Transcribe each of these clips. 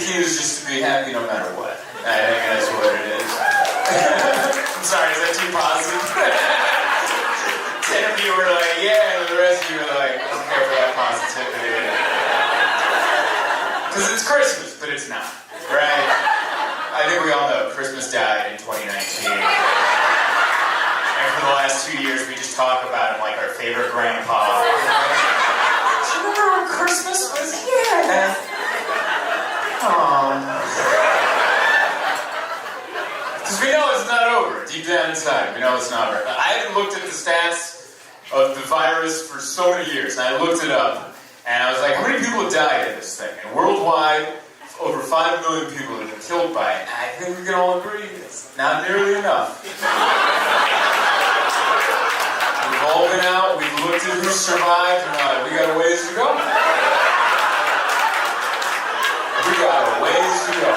key is just to be happy no matter what. I think that's what it is. I'm sorry, is that too positive? 10 of you were like, yeah, and the rest of you were like, I don't care for that positivity. Because it's Christmas, but it's not, right? I think we all know Christmas died in 2019. And for the last 2 years, we just talk about him like our favorite grandpa. Do you remember when Christmas was here? Because we know it's not over. Deep down inside, we know it's not over. I haven't looked at the stats of the virus for so many years, and I looked it up, and I was like, how many people died of this thing? And worldwide, over 5 million people have been killed by it. And I think we can all agree it's not nearly enough. We've all been out, we've looked at who survived, and we got a ways to go. We got a ways to go.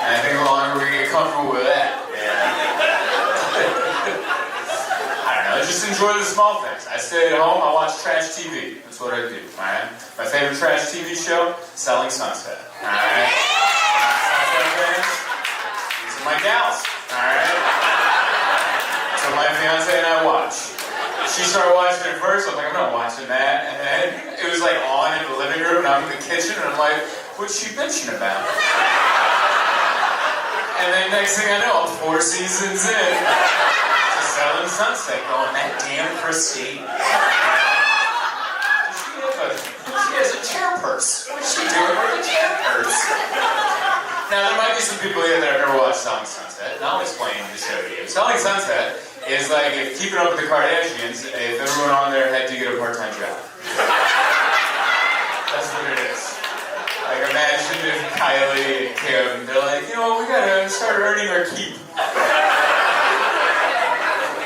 And I think the longer we get comfortable with that, I don't know, just enjoy the small things. I stay at home, I watch trash TV. That's what I do, alright? My favorite trash TV show, Selling Sunset. Alright? Sunset fans? These are my gals. Alright? So my fiance and I watch. She started watching it first, I was like, I'm not watching that. And then it was like on in the living room, and I'm in the kitchen, and I'm like, what's she bitching about? And then next thing I know, I'm 4 seasons in to Selling Sunset, going, that damn Christine. She has a chair purse. What's she doing with a chair purse? Now, there might be some people here that have never watched Selling Sunset, and I'll explain the show to you. Selling Sunset is like if Keeping Up with the Kardashians, if everyone on there had to get a part-time job. That's what it is. Like, imagine if Kylie and Kim, they're like, you know, we gotta start earning our keep.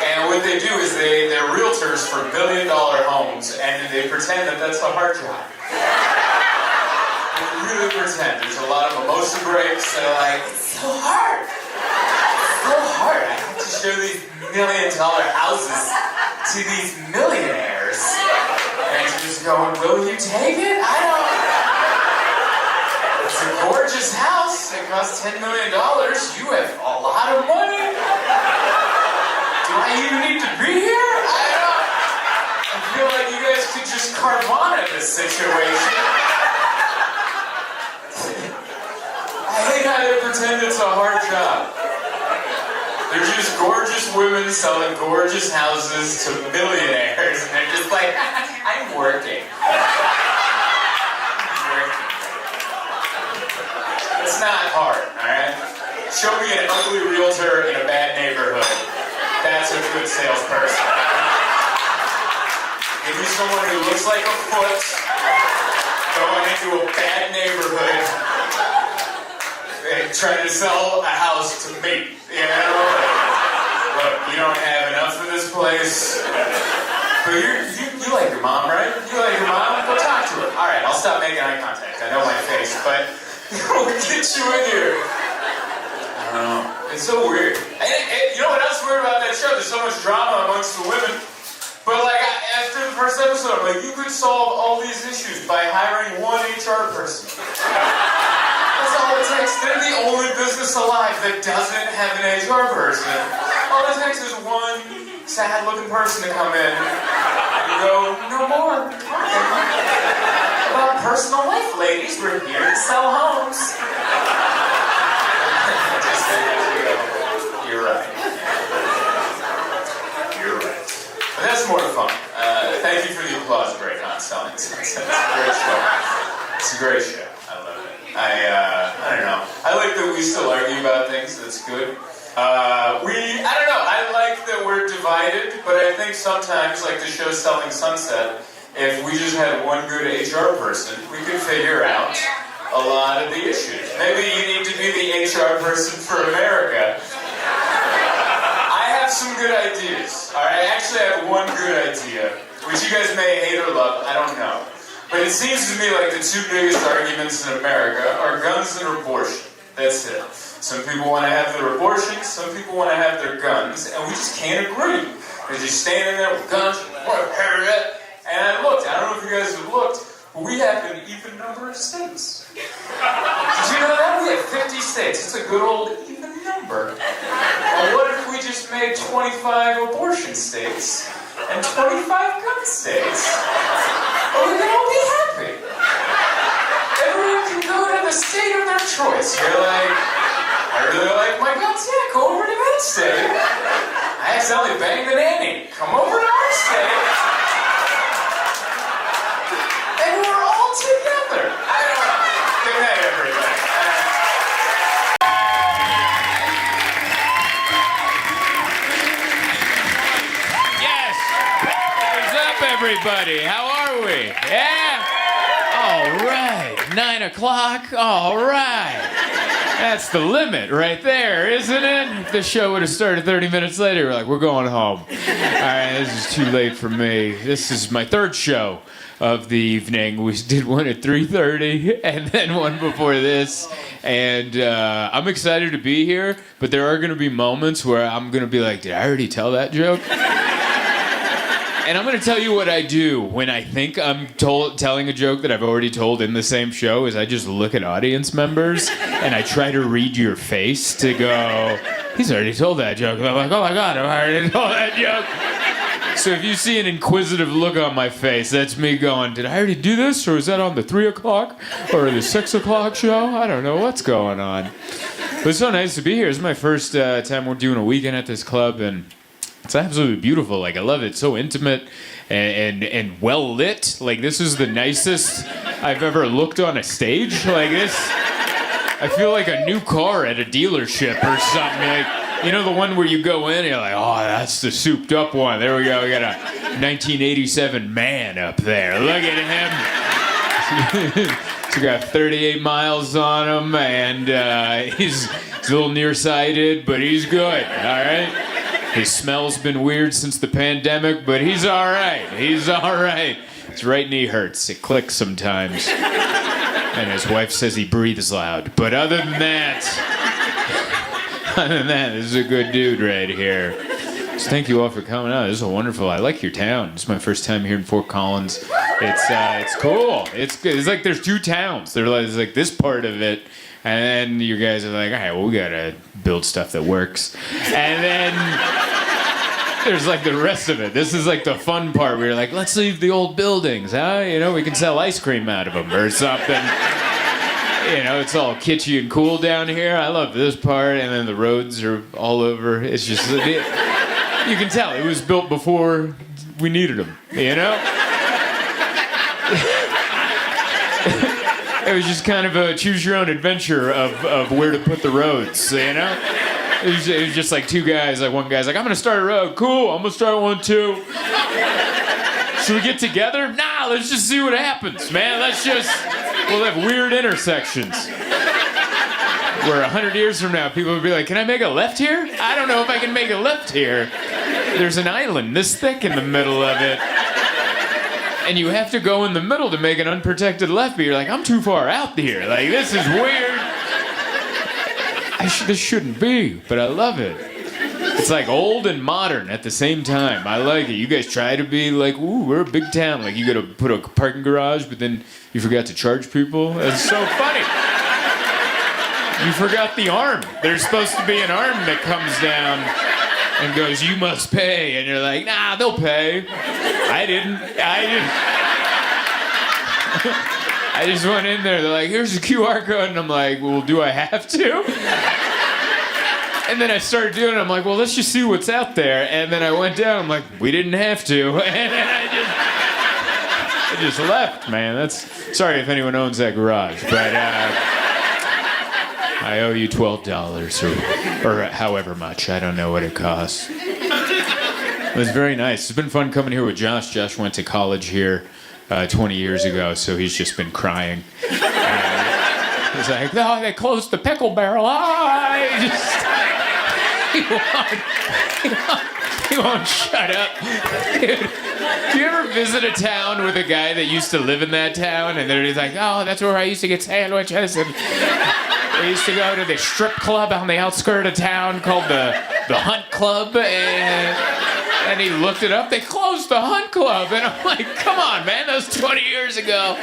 And what they do is they're realtors for $1 billion homes, and they pretend that that's a hard job. They really pretend. There's a lot of emotion breaks. They're like, it's so hard. It's so hard. I have to show these $1 million houses to these millionaires. And you're just going, will you take it? I don't. It's a gorgeous house. It costs $10 million. You have a lot of money. Do I even need to be here? I feel like you guys could just carve on at this situation. I hate how they pretend it's a hard job. They're just gorgeous women selling gorgeous houses to millionaires, and they're just like, I'm working. It's not hard, alright? Show me an ugly realtor in a bad neighborhood. That's a good salesperson. Give me someone who looks like a foot going into a bad neighborhood and trying to sell a house to me. You know? Look, you don't have enough of this place. But you like your mom, right? You like your mom? Go talk to her. Alright, I'll stop making eye contact. I know my face, but we'll get you in here. I don't know. It's so weird. And you know what else is weird about that show? There's so much drama amongst the women. But like, after the first episode, I'm like, you could solve all these issues by hiring one HR person. That's all it takes. They're the only business alive that doesn't have an HR person. All it takes is one sad-looking person to come in and go, no more talking about personal life, ladies. We're here to sell homes. You're right. You're right. But that's more fun. Thank you for the applause break on Selling Sunset. It's a great show. It's a great show. I love it. I don't know. I like that we still argue about things. That's good. I don't know. I like that we're divided, but I think sometimes, like the show Selling Sunset, if we just had one good HR person, we could figure out a lot of the issues. Maybe you need to be the HR person for America. I have some good ideas. Alright, I actually have one good idea, which you guys may hate or love, I don't know. But it seems to me like the 2 biggest arguments in America are guns and abortion. That's it. Some people want to have their abortions, some people want to have their guns, and we just can't agree. They're just standing there with guns, and I looked. I don't know if you guys have looked, but we have an even number of states. Did you know that? We have 50 states. It's a good old even number. Well, what if we just made 25 abortion states and 25 gun states? Well, we can all be happy. Everyone can go to the state of their choice. You're like, I really like my guns. Yeah, go over to that state. I accidentally banged the nanny. Come over to our state. And we're all together. I don't know. Good night, everybody. Yes. What's up, everybody? How are we? Yeah? All right. 9 o'clock. All right. That's the limit right there, isn't it? If the show would have started 30 minutes later, we're like, we're going home. All right, this is too late for me. This is my third show of the evening. We did one at 3:30 and then one before this. And I'm excited to be here, but there are going to be moments where I'm going to be like, did I already tell that joke? And I'm going to tell you what I do when I think I'm telling a joke that I've already told in the same show is I just look at audience members and I try to read your face to go, he's already told that joke. And I'm like, oh my God, I already told that joke. So if you see an inquisitive look on my face, that's me going, did I already do this? Or is that on the 3 o'clock or the 6 o'clock show? I don't know what's going on. But it's so nice to be here. It's my first time we're doing a weekend at this club, and it's absolutely beautiful. Like, I love it. It's so intimate and well lit. Like, this is the nicest I've ever looked on a stage. Like this, I feel like a new car at a dealership or something. Like, you know, the one where you go in and you're like, oh, that's the souped up one. There we go. We got a 1987 man up there. Look at him. He's got 38 miles on him, and he's a little nearsighted, but he's good. All right. His smell's been weird since the pandemic, but he's all right. He's all right. His right knee hurts. It clicks sometimes. And his wife says he breathes loud. But other than that, this is a good dude right here. So thank you all for coming out. This is wonderful. I like your town. It's my first time here in Fort Collins. It's cool. It's good. It's like there's two towns. There's like this part of it. And then you guys are like, all right, well, we gotta build stuff that works. And then there's like the rest of it. This is like the fun part where you're like, let's leave the old buildings, huh? You know, we can sell ice cream out of them or something. You know, it's all kitschy and cool down here. I love this part. And then the roads are all over. It's just, you can tell it was built before we needed them, you know? It was just kind of a choose-your-own-adventure of where to put the roads, you know? It was just like two guys. Like one guy's like, I'm going to start a road. Cool, I'm going to start one too. Should we get together? Nah, let's just see what happens, man. We'll have weird intersections. Where 100 years from now, people will be like, can I make a left here? I don't know if I can make a left here. There's an island this thick in the middle of it. And you have to go in the middle to make an unprotected left, but you're like, I'm too far out here. Like, this is weird. This shouldn't be, but I love it. It's like old and modern at the same time. I like it. You guys try to be like, ooh, we're a big town. Like, you gotta put a parking garage, but then you forgot to charge people. It's so funny. You forgot the arm. There's supposed to be an arm that comes down and goes, you must pay. And you're like, nah, they'll pay. I didn't. I just went in there. They're like, here's a QR code. And I'm like, well, do I have to? And then I started doing it. I'm like, well, let's just see what's out there. And then I went down. I'm like, we didn't have to. And then I just left, man. Sorry if anyone owns that garage. But I owe you $12 or however much. I don't know what it costs. It was very nice. It's been fun coming here with Josh. Josh went to college here 20 years ago, so he's just been crying. He's like, no, they closed the pickle barrel. He won't shut up. Dude, do you ever visit a town with a guy that used to live in that town, and he's like, oh, that's where I used to get sandwiches, and I used to go to this strip club on the outskirts of town called the Hunt Club, and And he looked it up. They closed the Hunt Club. And I'm like, come on, man. That was 20 years ago.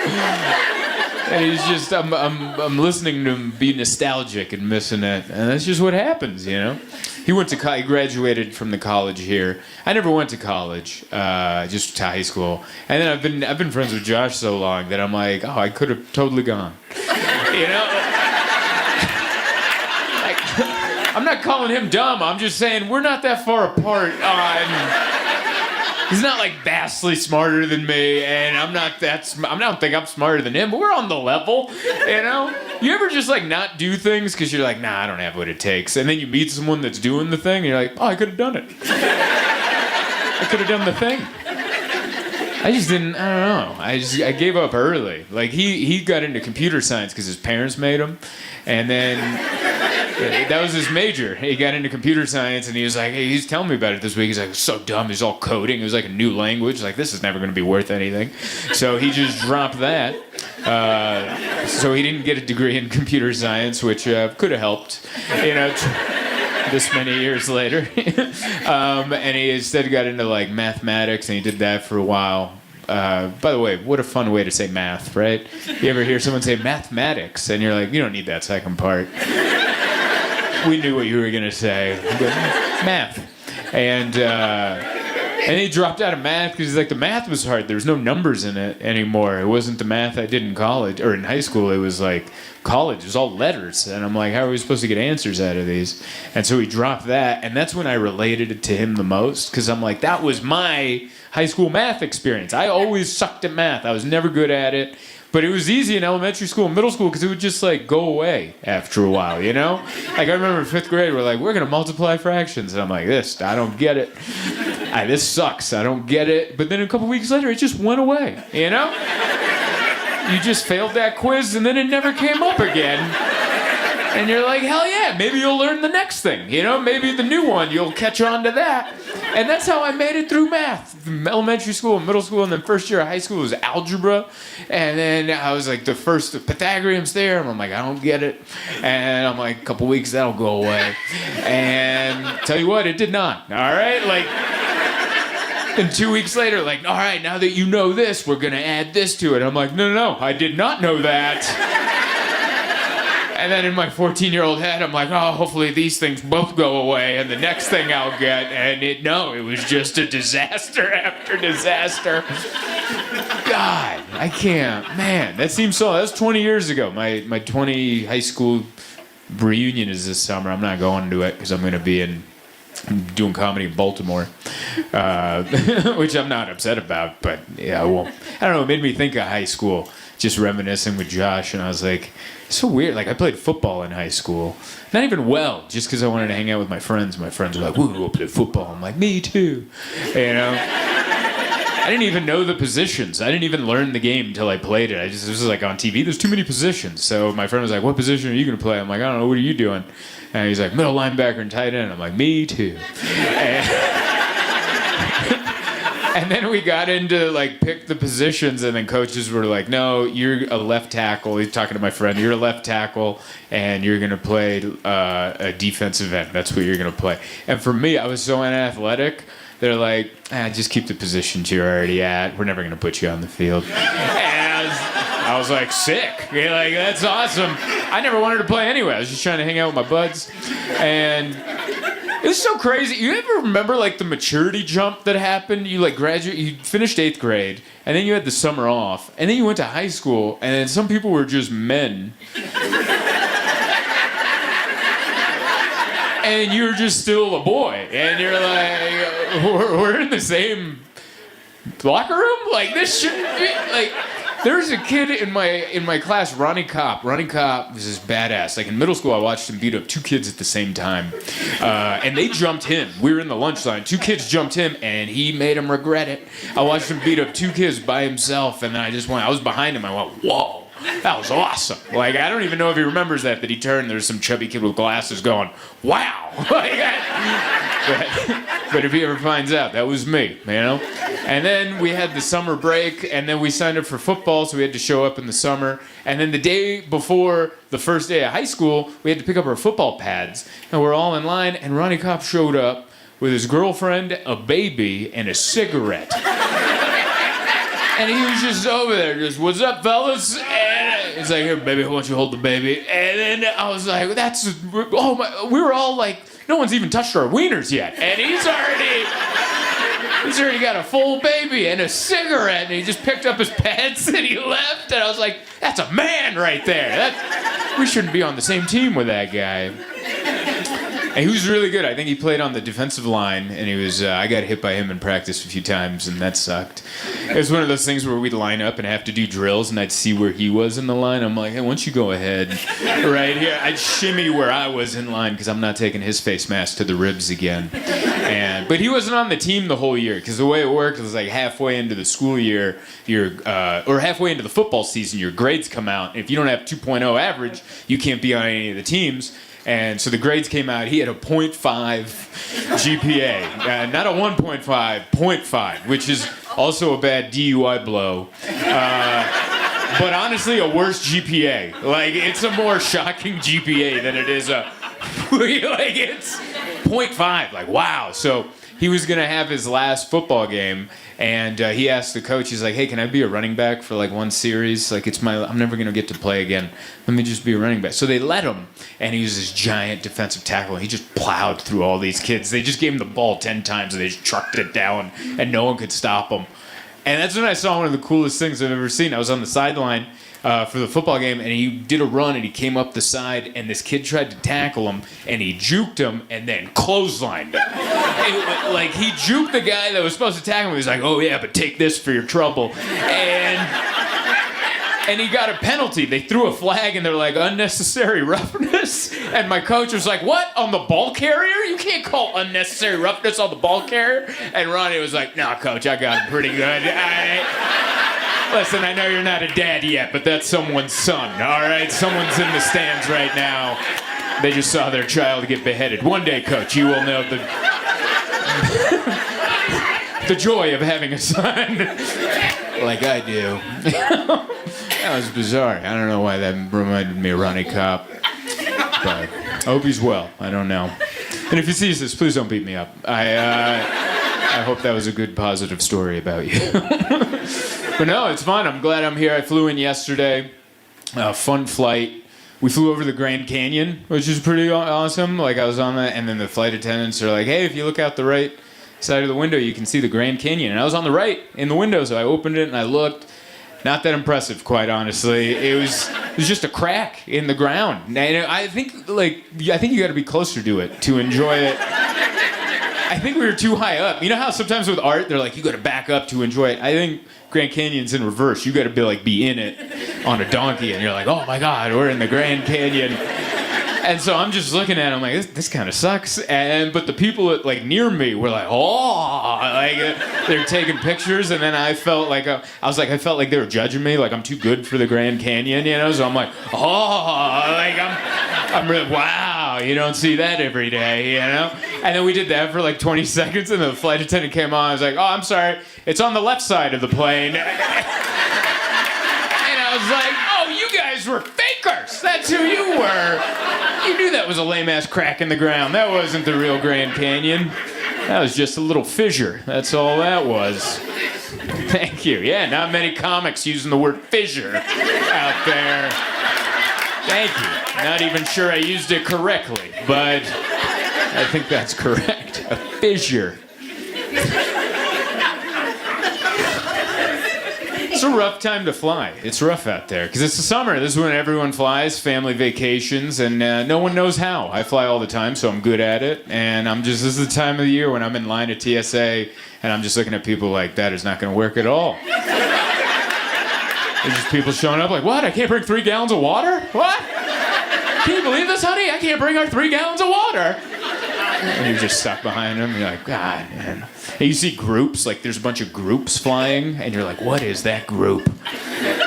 And he's just, I'm listening to him be nostalgic and missing it. And that's just what happens, you know? He he graduated from the college here. I never went to college, just to high school. And then I've been friends with Josh so long that I'm like, oh, I could have totally gone. You know? Like, I'm not calling him dumb. I'm just saying we're not that far apart he's not like vastly smarter than me, and I don't think I'm smarter than him, but we're on the level, you know? You ever just like not do things because you're like, nah, I don't have what it takes, and then you meet someone that's doing the thing, and you're like, oh, I could have done it. I could have done the thing. I just didn't, I don't know. I gave up early. Like, he got into computer science because his parents made him, and then that was his major. He got into computer science, and he was like, hey, he's telling me about it this week. He's like, it's so dumb. He's all coding. It was like a new language. Like, this is never going to be worth anything. So he just dropped that. So he didn't get a degree in computer science, which could have helped, you know, this many years later. And he instead got into like mathematics, and he did that for a while. By the way, what a fun way to say math, right? You ever hear someone say mathematics, and you're like, you don't need that second part. We knew what you were going to say. Math. And he dropped out of math because he's like, the math was hard. There was no numbers in it anymore. It wasn't the math I did in college or in high school. It was like college. It was all letters. And I'm like, how are we supposed to get answers out of these? And so he dropped that. And that's when I related it to him the most, because I'm like, that was my high school math experience. I always sucked at math. I was never good at it. But it was easy in elementary school and middle school because it would just like go away after a while, you know? Like I remember in 5th grade, we're like, we're going to multiply fractions. And I'm like, I don't get it. This sucks. I don't get it. But then a couple weeks later, it just went away, you know? You just failed that quiz and then it never came up again. And you're like, hell yeah, maybe you'll learn the next thing, you know? Maybe the new one, you'll catch on to that. And that's how I made it through math. Elementary school and middle school, and then first year of high school was algebra. And then I was like, the Pythagorean's theorem. I'm like, I don't get it. And I'm like, a couple weeks, that'll go away. And tell you what, it did not. All right? Like, and 2 weeks later, like, all right, now that you know this, we're going to add this to it. I'm like, no, I did not know that. And then in my 14-year-old head, I'm like, oh, hopefully these things both go away, and the next thing I'll get, and it was just a disaster after disaster. God, I can't, man, that was 20 years ago. My 20 high school reunion is this summer. I'm not going to it because I'm going to be doing comedy in Baltimore, which I'm not upset about, but yeah, I won't. I don't know, it made me think of high school, just reminiscing with Josh, and I was like, it's so weird. Like, I played football in high school. Not even well, just because I wanted to hang out with my friends. My friends were like, we'll go play football. I'm like, me too. You know? I didn't even know the positions. I didn't even learn the game until I played it. This was like on TV. There's too many positions. So my friend was like, what position are you going to play? I'm like, I don't know. What are you doing? And he's like, middle linebacker and tight end. I'm like, me too. And then we got into, like, pick the positions, and then coaches were like, no, you're a left tackle. He's talking to my friend. You're a left tackle, and you're going to play a defensive end. That's what you're going to play. And for me, I was so unathletic. They're like, just keep the positions you're already at. We're never going to put you on the field. And I was like, sick. You're like, that's awesome. I never wanted to play anyway. I was just trying to hang out with my buds. And it's so crazy. You ever remember like the maturity jump that happened? You like you finished 8th grade, and then you had the summer off, and then you went to high school, and then some people were just men. And you're just still a boy, and you're like, we're in the same locker room? Like, this shouldn't be, like, there was a kid in my class, Ronnie Kopp. Ronnie Kopp was this badass. Like, in middle school, I watched him beat up 2 kids at the same time. And they jumped him. We were in the lunch line. 2 kids jumped him, and he made him regret it. I watched him beat up 2 kids by himself, and then I was behind him. I went, whoa. That was awesome. Like, I don't even know if he remembers that he turned, there's some chubby kid with glasses going, wow. But if he ever finds out, that was me, you know? And then we had the summer break, and then we signed up for football, so we had to show up in the summer. And then the day before the first day of high school, we had to pick up our football pads. And we're all in line, and Ronnie Kopp showed up with his girlfriend, a baby, and a cigarette. And he was just over there, just, what's up, fellas? And he's like, here, baby, why don't you hold the baby? And then I was like, oh my, we were all like, no one's even touched our wieners yet. And he's already got a full baby and a cigarette, and he just picked up his pants and he left. And I was like, that's a man right there. We shouldn't be on the same team with that guy. And he was really good. I think he played on the defensive line, and he was. I got hit by him in practice a few times, and that sucked. It was one of those things where we'd line up and have to do drills, and I'd see where he was in the line. I'm like, hey, why don't you go ahead right here? I'd shimmy where I was in line because I'm not taking his face mask to the ribs again. But he wasn't on the team the whole year because the way it worked was like halfway into the school year, or halfway into the football season, your grades come out. And if you don't have 2.0 average, you can't be on any of the teams. And so the grades came out. He had a 0.5 GPA. Not a 1.5, 0.5, which is also a bad DUI blow. But honestly, a worse GPA. Like, it's a more shocking GPA than it is a... like, it's 0.5. Like, wow. So he was going to have his last football game, and he asked the coach, he's like, hey, can I be a running back for, like, one series? Like, I'm never going to get to play again. Let me just be a running back. So they let him, and he was this giant defensive tackle, and he just plowed through all these kids. They just gave him the ball 10 times, and they just trucked it down, and no one could stop him. And that's when I saw one of the coolest things I've ever seen. I was on the sideline for the football game, and he did a run, and he came up the side, and this kid tried to tackle him, and he juked him, and then clotheslined him. Like, he juked the guy that was supposed to tackle him. He was like, oh, yeah, but take this for your trouble. And he got a penalty. They threw a flag, and they're like, unnecessary roughness. And my coach was like, what? On the ball carrier? You can't call unnecessary roughness on the ball carrier? And Ronnie was like, nah, coach, I got it pretty good. Listen, I know you're not a dad yet, but that's someone's son, all right? Someone's in the stands right now. They just saw their child get beheaded. One day, coach, you will know the joy of having a son like I do. That was bizarre. I don't know why that reminded me of Ronnie Kopp. But I hope he's well. I don't know. And if he sees this, please don't beat me up. I hope that was a good, positive story about you. But no, it's fun. I'm glad I'm here. I flew in yesterday. Fun flight. We flew over the Grand Canyon, which is pretty awesome. Like, I was on that, and then the flight attendants are like, hey, if you look out the right side of the window, you can see the Grand Canyon. And I was on the right in the window, so I opened it and I looked. Not that impressive, quite honestly. It was just a crack in the ground. And I think you got to be closer to it to enjoy it. I think we were too high up. You know how sometimes with art, they're like, you got to back up to enjoy it. I think Grand Canyon's in reverse. You got to be in it on a donkey, and you're like, oh my God, we're in the Grand Canyon. And so I'm just looking at it, I'm like, this kind of sucks. But the people near me were like, oh, they're taking pictures. And then I felt like I felt like they were judging me, like I'm too good for the Grand Canyon, you know. So I'm like, I'm really, wow, you don't see that every day, you know. And then we did that for 20 seconds, and the flight attendant came on. I was like, oh, I'm sorry, it's on the left side of the plane. And I was like, oh, you guys were fakers. That's who you were. You knew that was a lame-ass crack in the ground. That wasn't the real Grand Canyon. That was just a little fissure. That's all that was. Thank you. Yeah, not many comics using the word fissure out there. Thank you. Not even sure I used it correctly, but I think that's correct. A fissure. It's a rough time to fly. It's rough out there because it's the summer. This is when everyone flies, family vacations, and no one knows how. I fly all the time, so I'm good at it. And this is the time of the year when I'm in line at TSA, and I'm just looking at people like, that is not going to work at all. There's just people showing up like, what? I can't bring 3 gallons of water? What? Can you believe this, honey? I can't bring our 3 gallons of water. And you're just stuck behind them. You're like, God, man. And you see groups, there's a bunch of groups flying, and you're like, what is that group?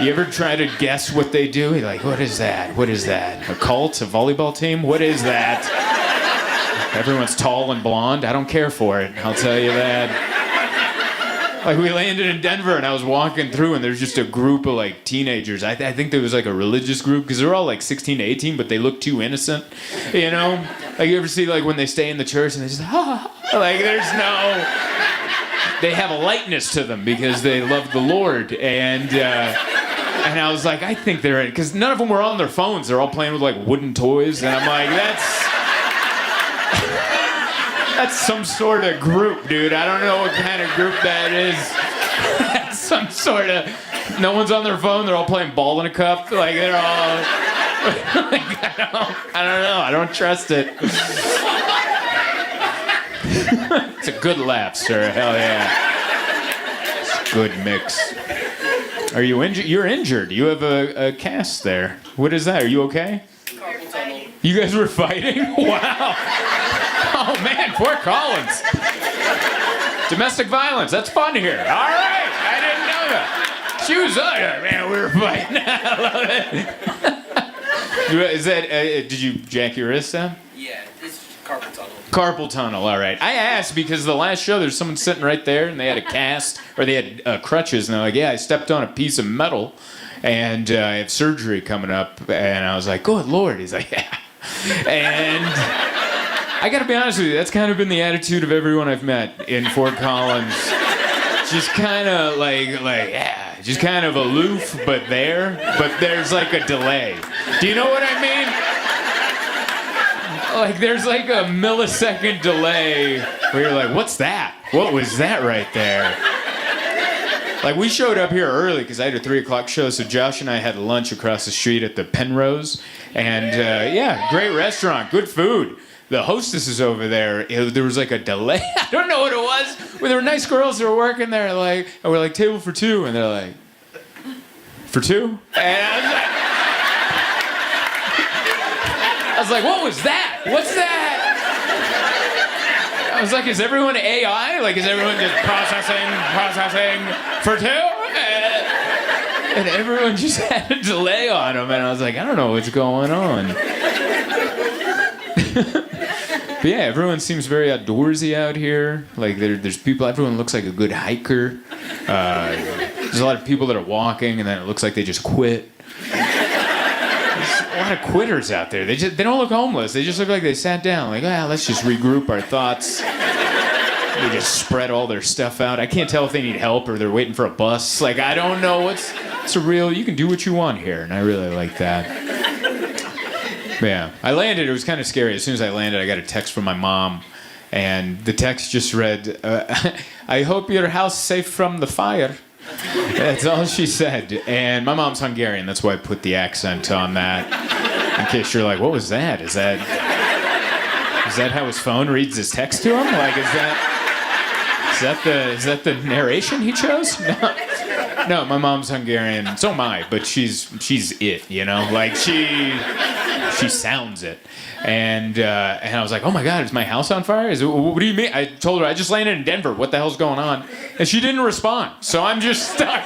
You ever try to guess what they do? You're like, what is that? What is that? A cult? A volleyball team? What is that? Everyone's tall and blonde. I don't care for it. I'll tell you that. Like, we landed in Denver, and I was walking through, and there's just a group of, like, teenagers. I think there was, like, a religious group, because they're all, like, 16 to 18, but they look too innocent, you know? Like, you ever see, like, when they stay in the church, and they just, like, there's no... They have a lightness to them, because they love the Lord, and I was like, I think they're in... Because none of them were on their phones. They're all playing with, like, wooden toys, and I'm like, That's some sort of group, dude. I don't know what kind of group that is. That's some sort of... No one's on their phone. They're all playing ball in a cup. Like, they're all... Like, I don't know. I don't trust it. It's a good laugh, sir. Hell yeah. It's a good mix. Are you injured? You're injured. You have a cast there. What is that? Are you okay? You guys were fighting? Wow. Oh, man, Fort Collins. Domestic violence. That's fun here. All right. I didn't know that. She was on it. Man, we were fighting. I love it. Is that, did you jack your wrist down? Yeah, it's carpal tunnel. Carpal tunnel, all right. I asked because the last show, there's someone sitting right there, and they had a cast, or they had crutches, and they're like, yeah, I stepped on a piece of metal, and I have surgery coming up. And I was like, good Lord. He's like, yeah. And... I gotta be honest with you, that's kind of been the attitude of everyone I've met in Fort Collins. Just kind of like, yeah, just kind of aloof, but there's like a delay. Do you know what I mean? Like, there's like a millisecond delay where you're like, what's that? What was that right there? Like, we showed up here early because I had a 3 o'clock show, so Josh and I had lunch across the street at the Penrose. And yeah, great restaurant, good food. The hostess is over there. There was like a delay. I don't know what it was. But there were nice girls that were working there, like, and we're like, table for two. And they're like, for two? And I was like, what was that? What's that? I was like, is everyone AI? Like, is everyone just processing for two? And everyone just had a delay on them. And I was like, I don't know what's going on. But yeah, everyone seems very outdoorsy out here. Like, there's people, everyone looks like a good hiker. There's a lot of people that are walking, and then it looks like they just quit. There's a lot of quitters out there. They don't look homeless. They just look like they sat down. Like, let's just regroup our thoughts. They just spread all their stuff out. I can't tell if they need help or they're waiting for a bus. Like, I don't know. It's a real, you can do what you want here, and I really like that. Yeah, I landed. It was kind of scary. As soon as I landed, I got a text from my mom, and the text just read, I hope your house is safe from the fire. That's all she said. And my mom's Hungarian. That's why I put the accent on that. In case you're like, what was that? Is that how his phone reads his text to him? Like, is that the narration he chose? No, my mom's Hungarian. So am I, but she's it, you know? Like, she sounds it. And I was like, oh my God, is my house on fire? What do you mean? I told her, I just landed in Denver. What the hell's going on? And she didn't respond. So I'm just stuck.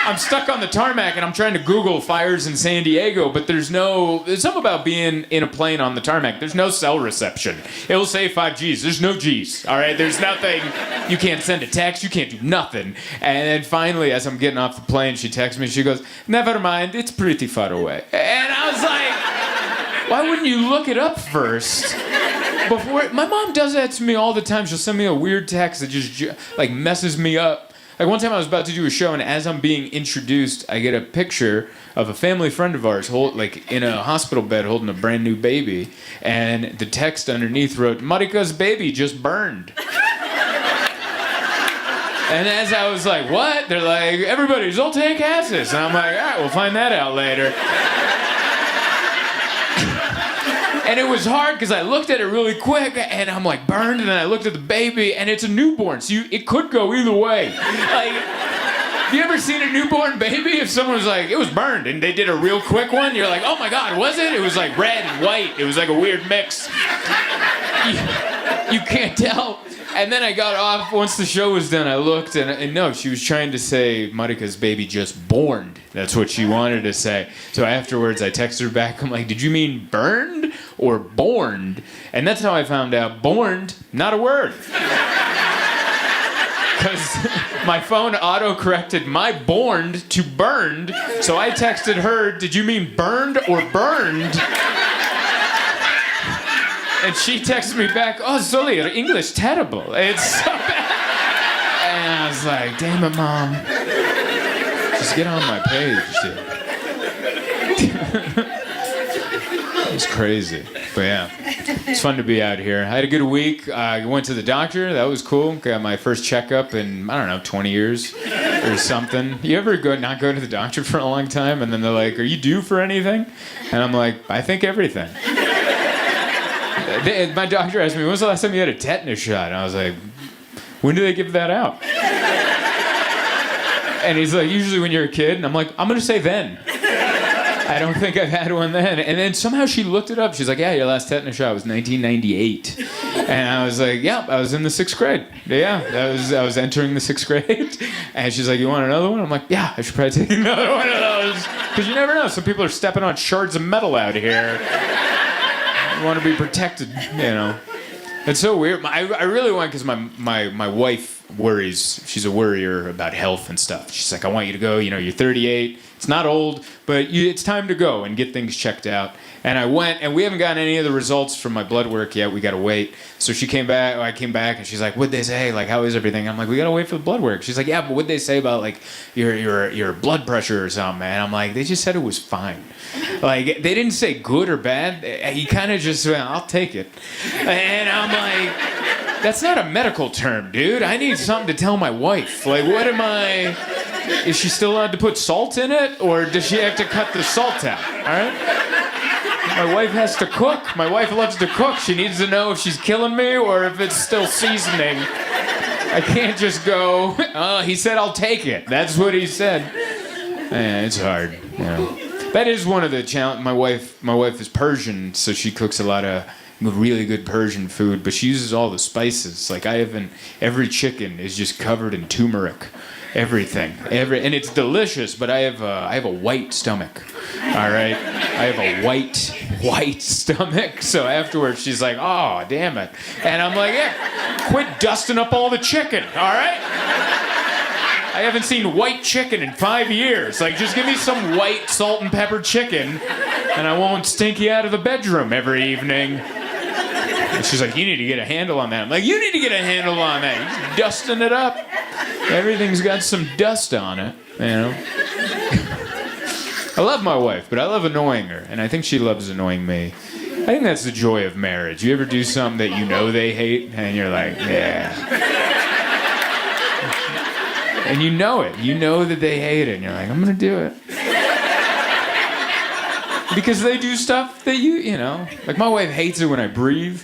I'm stuck on the tarmac, and I'm trying to Google fires in San Diego, but there's something about being in a plane on the tarmac. There's no cell reception. It'll say 5Gs. There's no Gs, all right? There's nothing. You can't send a text. You can't do nothing. And then finally, as I'm getting off the plane, she texts me. She goes, never mind. It's pretty far away. And I was like, why wouldn't you look it up first? Before, my mom does that to me all the time. She'll send me a weird text that just like messes me up. Like, one time I was about to do a show, and as I'm being introduced, I get a picture of a family friend of ours in a hospital bed holding a brand new baby, and the text underneath wrote, Marika's baby just burned. And as I was like, what? They're like, everybody, Zoltan Kaszas. And I'm like, all right, we'll find that out later. And it was hard because I looked at it really quick, and I'm like, burned, and then I looked at the baby, and it's a newborn, so it could go either way. Like, have you ever seen a newborn baby? If someone was like, it was burned, and they did a real quick one, you're like, oh my God, was it? It was like red and white. It was like a weird mix. You can't tell. And then I got off, once the show was done, I looked, and no, she was trying to say, Marika's baby just borned. That's what she wanted to say. So afterwards, I texted her back, I'm like, did you mean burned or borned? And that's how I found out, borned, not a word. because my phone auto-corrected my borned to burned, so I texted her, did you mean burned or burned? And she texted me back, oh, Zoli, your English terrible. It's so bad. And I was like, damn it, Mom. Just get on my page, dude. It's crazy. But yeah, it's fun to be out here. I had a good week. I went to the doctor. That was cool. Got my first checkup in, I don't know, 20 years or something. You ever not go to the doctor for a long time and then they're like, are you due for anything? And I'm like, I think everything. My doctor asked me, when was the last time you had a tetanus shot? And I was like, when do they give that out? And he's like, usually when you're a kid. And I'm like, I'm going to say then. I don't think I've had one then. And then somehow she looked it up. She's like, yeah, your last tetanus shot was 1998. And I was like, yeah, I was in the 6th grade. Yeah, I was entering the 6th grade. And she's like, you want another one? I'm like, yeah, I should probably take another one of those. Because you never know. Some people are stepping on shards of metal out here. You want to be protected, you know. It's so weird. I really want, because my wife worries. She's a worrier about health and stuff. She's like, I want you to go. You know, you're 38. It's not old, but it's time to go and get things checked out. And I went, and we haven't gotten any of the results from my blood work yet. We got to wait. So she came back. I came back, and she's like, what'd they say? Like, how is everything? I'm like, we got to wait for the blood work. She's like, yeah, but what'd they say about, like, your blood pressure or something, man? I'm like, they just said it was fine. Like, they didn't say good or bad. He kind of just went, I'll take it. And I'm like, that's not a medical term, dude. I need something to tell my wife. Like, what am I... Is she still allowed to put salt in it, or does she have to cut the salt out? All right? My wife has to cook. My wife loves to cook. She needs to know if she's killing me or if it's still seasoning. I can't just go, oh, he said I'll take it. That's what he said. Yeah, it's hard, you know. That is one of the challenges. My wife is Persian, so she cooks a lot of really good Persian food, but she uses all the spices. Like, every chicken is just covered in turmeric. Everything, and it's delicious. But I have a white stomach. All right, I have a white stomach. So afterwards, she's like, "Oh, damn it," and I'm like, "Yeah, quit dusting up all the chicken. All right." I haven't seen white chicken in 5 years. Like, just give me some white salt and pepper chicken, and I won't stink you out of the bedroom every evening. And she's like, you need to get a handle on that. I'm like, you need to get a handle on that. You're just dusting it up. Everything's got some dust on it, you know. I love my wife, but I love annoying her, and I think she loves annoying me. I think that's the joy of marriage. You ever do something that you know they hate, and you're like, yeah. And you know it. You know that they hate it, and you're like, I'm going to do it. Because they do stuff that you know. Like, my wife hates it when I breathe.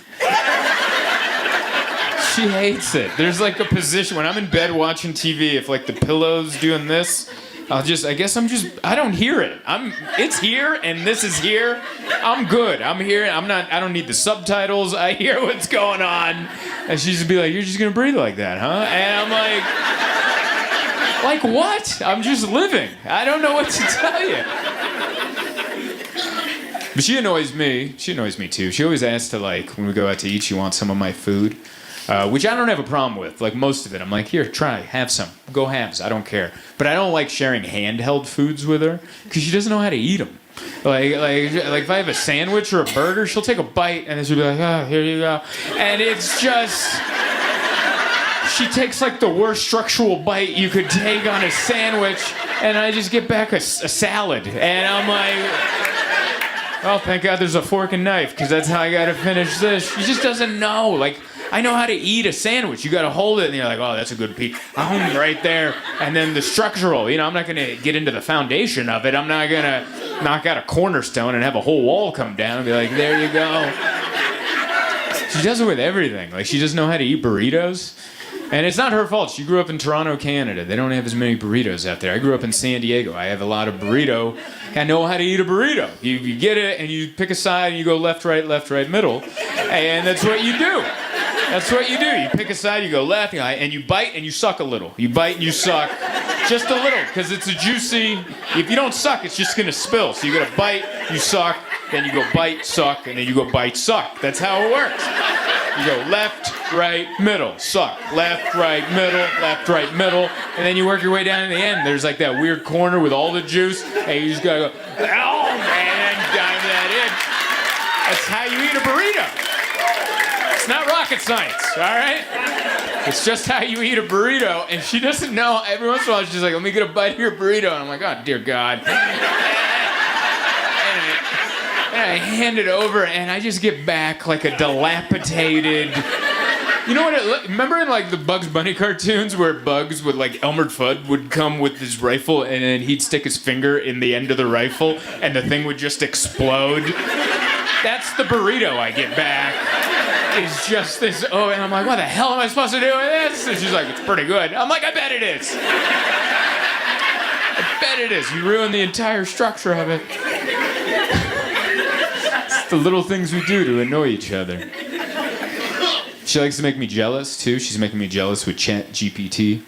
She hates it. There's like a position when I'm in bed watching TV, if like the pillow's doing this, I don't hear it. It's here and this is here. I'm good. I'm here. I don't need the subtitles. I hear what's going on. And she's just be like, you're just gonna breathe like that, huh? And I'm like what? I'm just living. I don't know what to tell you. But she annoys me. She annoys me too. She always asks to, like, when we go out to eat, she wants some of my food. Which I don't have a problem with. Like, most of it, I'm like, here, try, have some. Go halves, I don't care. But I don't like sharing handheld foods with her, because she doesn't know how to eat them. Like if I have a sandwich or a burger, she'll take a bite, and then she'll be like, oh, here you go. And it's just... She takes, like, the worst structural bite you could take on a sandwich, and I just get back a salad. And I'm like... Oh, thank God there's a fork and knife, because that's how I gotta finish this. She just doesn't know. Like, I know how to eat a sandwich. You gotta hold it, and you're like, oh, that's a good piece. Right there. And then the structural, I'm not gonna get into the foundation of it. I'm not gonna knock out a cornerstone and have a whole wall come down and be like, there you go. She does it with everything. Like, she doesn't know how to eat burritos. And it's not her fault. She grew up in Toronto, Canada. They don't have as many burritos out there. I grew up in San Diego. I have a lot of burrito. I know how to eat a burrito. You get it, and you pick a side, and you go left, right, middle. And that's what you do. That's what you do. You pick a side, you go left, and you bite, and you suck a little. You bite, and you suck. Just a little, because it's a juicy... If you don't suck, it's just going to spill. So you got to bite, you suck, then you go bite, suck, and then you go bite, suck. That's how it works. You go left, right, middle, suck. Left, right, middle. And then you work your way down to the end. There's like that weird corner with all the juice. And you just gotta go, oh man, dive that in. That's how you eat a burrito. It's not rocket science, all right? It's just how you eat a burrito. And she doesn't know. Every once in a while, she's like, let me get a bite of your burrito. And I'm like, oh, dear God. And I hand it over, and I just get back like a dilapidated... You know what? Remember in like the Bugs Bunny cartoons where Bugs with like Elmer Fudd would come with his rifle, and then he'd stick his finger in the end of the rifle, and the thing would just explode? That's the burrito I get back. It's just this, oh, and I'm like, what the hell am I supposed to do with this? And she's like, it's pretty good. I'm like, I bet it is. I bet it is. You ruined the entire structure of it. It's the little things we do to annoy each other. She likes to make me jealous, too. She's making me jealous with Chat GPT.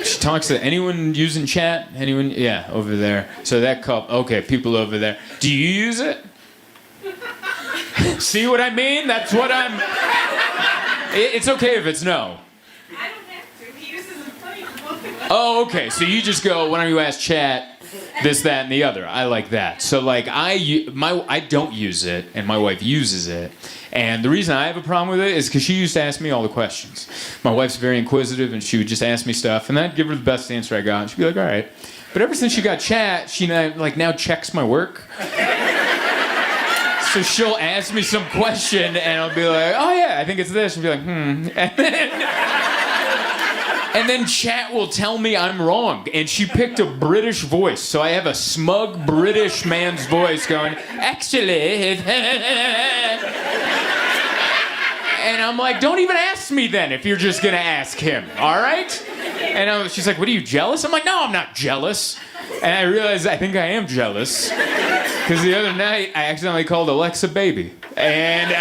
She talks to anyone using chat? Anyone? Yeah, over there. So that couple, okay, people over there. Do you use it? See what I mean? That's what I'm... It's okay if it's no. I don't have to. He uses his plate. Oh, okay. So you just go, why don't you ask chat this, that, and the other. I like that. So, like, I don't use it, and my wife uses it. And the reason I have a problem with it is because she used to ask me all the questions. My wife's very inquisitive, and she would just ask me stuff, and I'd give her the best answer I got, and she'd be like, all right. But ever since she got chat, she now checks my work. So she'll ask me some question, and I'll be like, oh yeah, I think it's this. She'll be like, And then chat will tell me I'm wrong. And she picked a British voice. So I have a smug British man's voice going, actually. And I'm like, don't even ask me then if you're just going to ask him, all right? And she's like, what are you, jealous? I'm like, no, I'm not jealous. And I realized I think I am jealous. Because the other night, I accidentally called Alexa baby. And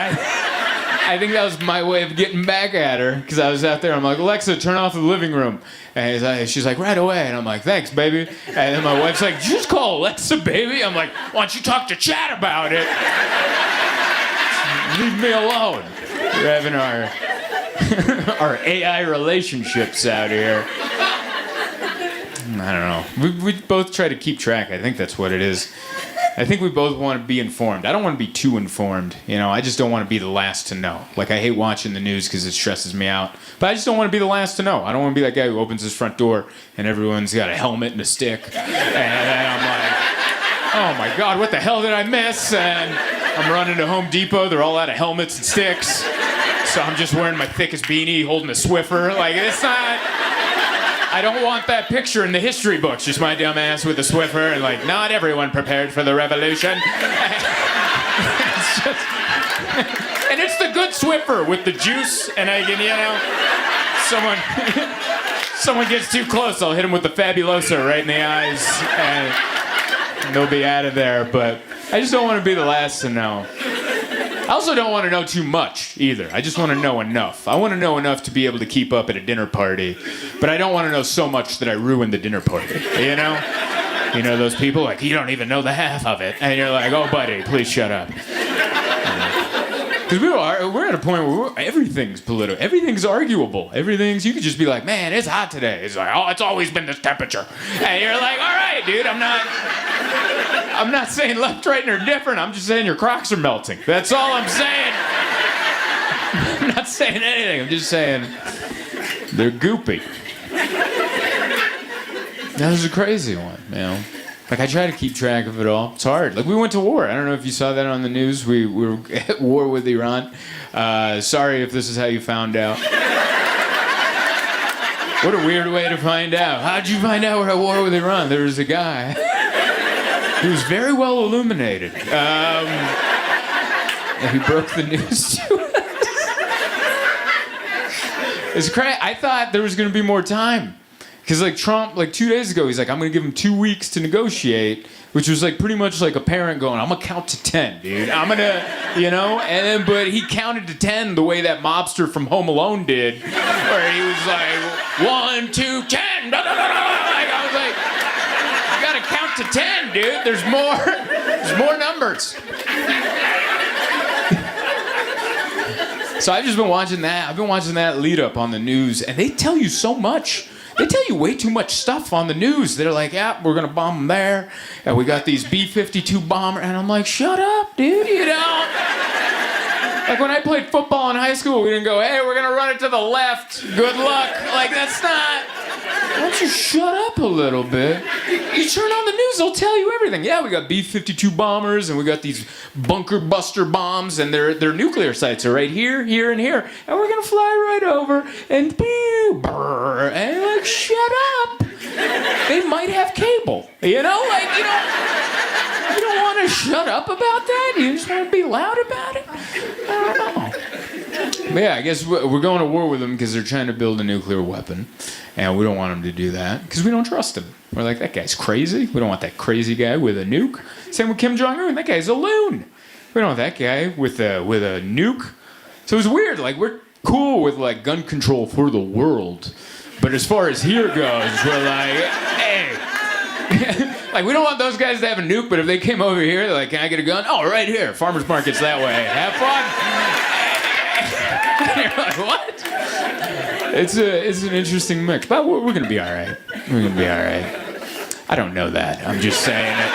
I think that was my way of getting back at her. Because I was out there, I'm like, Alexa, turn off the living room. And she's like, right away. And I'm like, thanks, baby. And then my wife's like, did you just call Alexa baby? I'm like, why don't you talk to chat about it? Leave me alone. We're having our AI relationships out here. I don't know. We both try to keep track. I think that's what it is. I think we both want to be informed. I don't want to be too informed. You know, I just don't want to be the last to know. Like, I hate watching the news because it stresses me out. But I just don't want to be the last to know. I don't want to be that guy who opens his front door and everyone's got a helmet and a stick. And I'm like, oh my God, what the hell did I miss? And I'm running to Home Depot. They're all out of helmets and sticks. So I'm just wearing my thickest beanie, holding a Swiffer. Like, it's not... I don't want that picture in the history books. Just my dumb ass with a Swiffer and like, not everyone prepared for the revolution. It's just... And it's the good Swiffer with the juice, and I can, someone gets too close, I'll hit them with the Fabulosa right in the eyes, and they'll be out of there. But I just don't want to be the last to know. I also don't want to know too much, either. I just want to know enough. I want to know enough to be able to keep up at a dinner party, but I don't want to know so much that I ruin the dinner party, you know? You know those people, like, you don't even know the half of it, and you're like, oh, buddy, please shut up. Because we're at a point where everything's political. Everything's arguable. You could just be like, man, it's hot today. It's like, oh, it's always been this temperature. And you're like, all right, dude, I'm not saying left, right, or different. I'm just saying your Crocs are melting. That's all I'm saying. I'm not saying anything. I'm just saying they're goopy. That was a crazy one, you know. Like, I try to keep track of it all. It's hard. Like, we went to war. I don't know if you saw that on the news. We were at war with Iran. Sorry if this is how you found out. What a weird way to find out. How'd you find out we're at war with Iran? There was a guy who was very well illuminated. And he broke the news to us. It's crazy. I thought there was going to be more time. Because, like, Trump, like, 2 days ago, he's like, I'm going to give him 2 weeks to negotiate, which was, like, pretty much like a parent going, I'm going to count to 10, dude. I'm going to, you know? And then, but he counted to 10 the way that mobster from Home Alone did, where he was like, 1, 2, 10. Like, I was like, you got to count to 10, dude. There's more numbers. So I've just been watching that. I've been watching that lead up on the news, and they tell you so much. They tell you way too much stuff on the news. They're like, yeah, we're going to bomb them there, and we got these B-52 bomber, and I'm like, shut up, dude, you know? Like when I played football in high school, we didn't go, hey, we're going to run it to the left. Good luck. Like, that's not... Why don't you shut up a little bit? You turn on the news, they'll tell you everything. Yeah, we got B-52 bombers, and we got these bunker buster bombs, and their nuclear sites are right here, here, and here. And we're gonna fly right over, and pew, brr, and you're like, shut up. They might have cable, you know? Like, you don't want to shut up about that? You just want to be loud about it? I don't know. But yeah, I guess we're going to war with them because they're trying to build a nuclear weapon. And we don't want them to do that because we don't trust him. We're like, that guy's crazy. We don't want that crazy guy with a nuke. Same with Kim Jong-un. That guy's a loon. We don't want that guy with a nuke. So it's weird. Like, we're cool with, like, gun control for the world. But as far as here goes, we're like, hey. Like, we don't want those guys to have a nuke, but if they came over here, they're like, can I get a gun? Oh, right here. Farmer's market's that way. Have fun. You're like, what? It's an interesting mix, but we're gonna be all right. We're gonna be all right. I don't know that. I'm just saying it.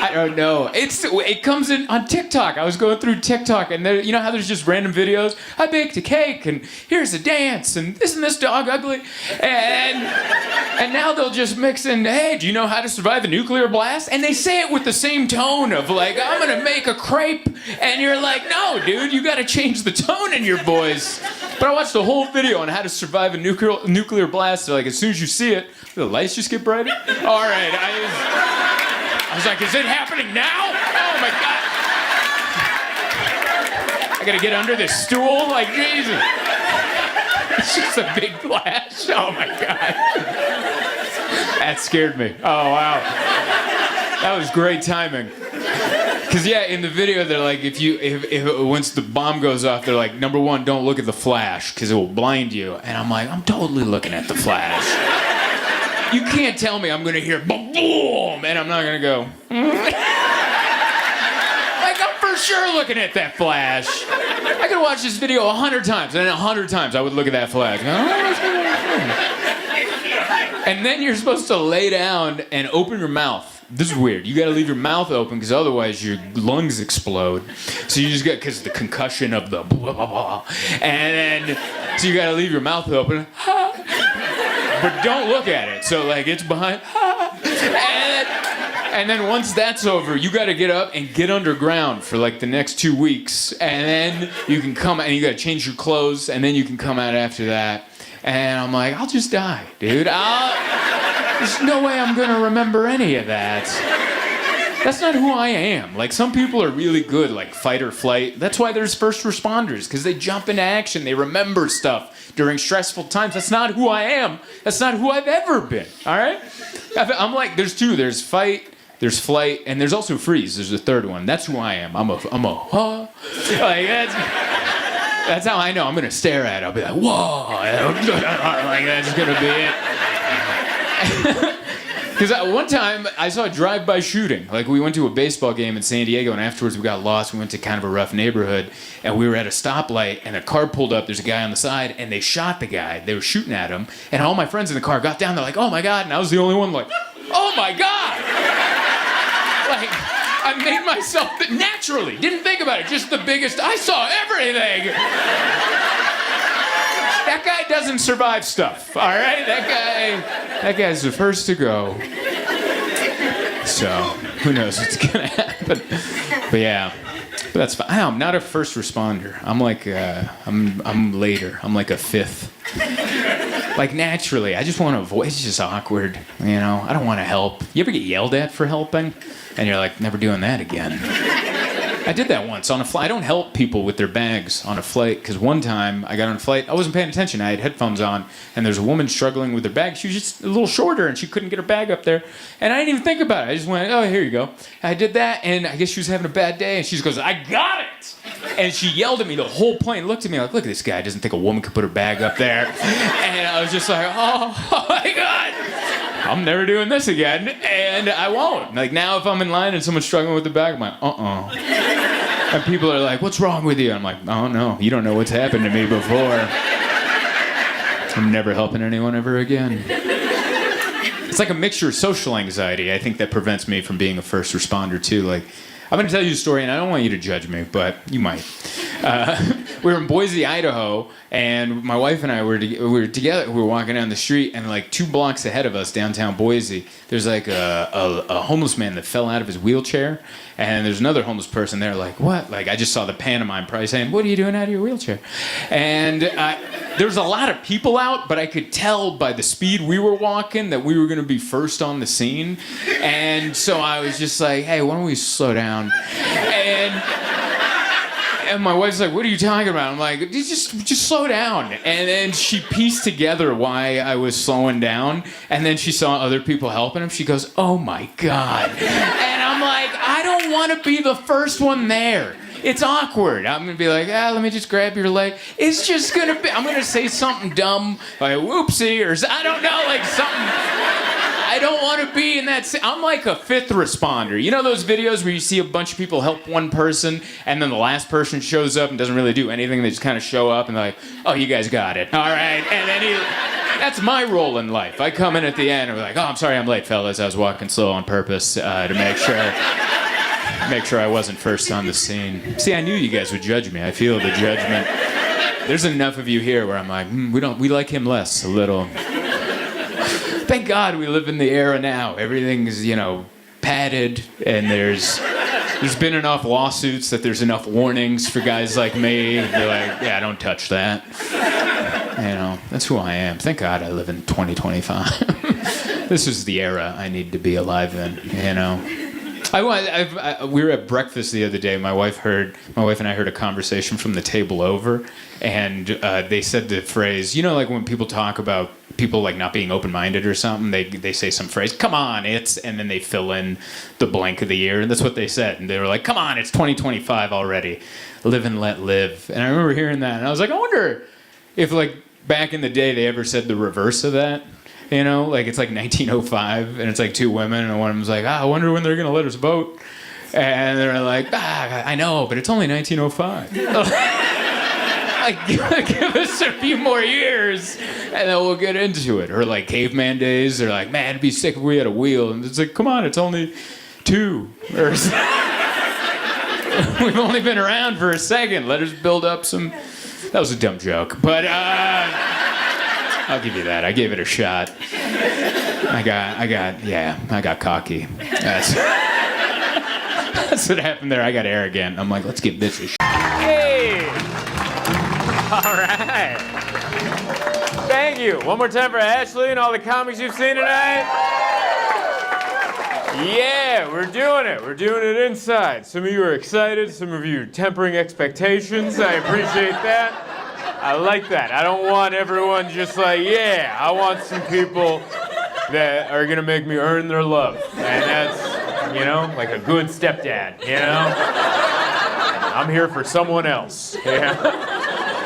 I don't know. It comes in on TikTok. I was going through TikTok, and you know how there's just random videos. I baked a cake, and here's a dance, and isn't this dog ugly? And now they'll just mix in. Hey, do you know how to survive a nuclear blast? And they say it with the same tone of like, I'm gonna make a crepe, and you're like, no, dude, you got to change the tone in your voice. But I watched the whole video on how to survive a nuclear blast. So like, as soon as you see it, the lights just get brighter. All right, I was like, is it happening now? Oh my God. I gotta get under this stool? Like, Jesus. It's just a big flash. Oh my God. That scared me. Oh, wow. That was great timing. Because, yeah, in the video, they're like, if once the bomb goes off, they're like, number one, don't look at the flash, because it will blind you. And I'm like, I'm totally looking at the flash. You can't tell me I'm gonna hear boom, boom, and I'm not gonna go. Like, I'm for sure looking at that flash. I could watch this video 100 times, and 100 times I would look at that flash. And then you're supposed to lay down and open your mouth. This is weird. You gotta leave your mouth open because otherwise your lungs explode. So you just got, because the concussion of the blah, blah, blah. And then, so you gotta leave your mouth open. But don't look at it. So, like, it's behind. And then once that's over, you got to get up and get underground for, like, the next 2 weeks. And then you can come out, and you got to change your clothes, and then you can come out after that. And I'm like, I'll just die, dude. There's no way I'm going to remember any of that. That's not who I am. Like, some people are really good, like fight or flight. That's why there's first responders, because they jump into action. They remember stuff during stressful times. That's not who I am. That's not who I've ever been, all right? I'm like, there's two. There's fight, there's flight, and there's also freeze. There's a third one. That's who I am. I'm a like, that's how I know I'm going to stare at it. I'll be like, whoa. Like, that's going to be it. Because one time, I saw a drive-by shooting. Like, we went to a baseball game in San Diego, and afterwards we got lost. We went to kind of a rough neighborhood, and we were at a stoplight, and a car pulled up. There's a guy on the side, and they shot the guy. They were shooting at him, and all my friends in the car got down. They're like, oh, my God. And I was the only one like, oh, my God. Like, I made myself naturally. Didn't think about it. Just the biggest. I saw everything. That guy doesn't survive stuff, all right? That guy's the first to go. So, who knows what's gonna happen? But yeah, but that's fine. I'm not a first responder. I'm like, I'm later. I'm like a fifth. Like, naturally, I just want to avoid. It's just awkward, you know? I don't want to help. You ever get yelled at for helping? And you're like, never doing that again. I did that once on a flight. I don't help people with their bags on a flight, because one time I got on a flight, I wasn't paying attention. I had headphones on, and there's a woman struggling with her bag. She was just a little shorter, and she couldn't get her bag up there. And I didn't even think about it. I just went, oh, here you go. I did that, and I guess she was having a bad day, and she just goes, I got it! And she yelled at me. The whole plane looked at me like, look at this guy. Doesn't think a woman could put her bag up there. And I was just like, oh my God. I'm never doing this again, and I won't. Like, now if I'm in line and someone's struggling with the bag, I'm like, And people are like, what's wrong with you? I'm like, oh no, you don't know what's happened to me before. I'm never helping anyone ever again. It's like a mixture of social anxiety, I think, that prevents me from being a first responder too. Like, I'm gonna tell you a story, and I don't want you to judge me, but you might. We were in Boise, Idaho, and my wife and I were together. We were walking down the street, and like 2 blocks ahead of us, downtown Boise, there's like a homeless man that fell out of his wheelchair, and there's another homeless person there. Like, what? Like, I just saw the pantomime probably saying, "What are you doing out of your wheelchair?" And there was a lot of people out, but I could tell by the speed we were walking that we were gonna be first on the scene, and so I was just like, "Hey, why don't we slow down?" And my wife's like, what are you talking about? I'm like, just slow down. And then she pieced together why I was slowing down. And then she saw other people helping him. She goes, oh my God. And I'm like, I don't want to be the first one there. It's awkward. I'm going to be like, let me just grab your leg. It's just going to be, I'm going to say something dumb, like whoopsie, or I don't know, like something. I don't want to be in that. I'm like a 5th responder. You know those videos where you see a bunch of people help one person, and then the last person shows up and doesn't really do anything. They just kind of show up and they're like, "Oh, you guys got it, all right." And then that's my role in life. I come in at the end and we're like, "Oh, I'm sorry, I'm late, fellas. I was walking slow on purpose to make sure I wasn't first on the scene." See, I knew you guys would judge me. I feel the judgment. There's enough of you here where I'm like, we like him less a little. Thank God we live in the era now. Everything's, padded, and there's been enough lawsuits that there's enough warnings for guys like me. They're like, yeah, don't touch that. That's who I am. Thank God I live in 2025. This is the era I need to be alive in, we were at breakfast the other day. My wife and I heard a conversation from the table over, and they said the phrase, like when people talk about people like not being open-minded or something, they say some phrase, come on, and then they fill in the blank of the year, and that's what they said. And they were like, come on, it's 2025 already. Live and let live. And I remember hearing that, and I was like, I wonder if like back in the day they ever said the reverse of that. Like it's like 1905, and it's like 2 women, and one of them's like, I wonder when they're gonna let us vote. And they're like, I know, but it's only 1905. Like, give us a few more years, and then we'll get into it. Or like caveman days, they're like, man, it'd be sick if we had a wheel. And it's like, come on, it's only 2. Or we've only been around for a second. Let us build up some. That was a dumb joke, but I'll give you that. I gave it a shot. I got cocky. That's what happened there. I got arrogant. I'm like, let's give this a shot. Hey! All right. Thank you. One more time for Ashley and all the comics you've seen tonight. Yeah, we're doing it. We're doing it inside. Some of you are excited. Some of you are tempering expectations. I appreciate that. I like that. I don't want everyone just like, yeah. I want some people that are going to make me earn their love. And that's, like a good stepdad, I'm here for someone else.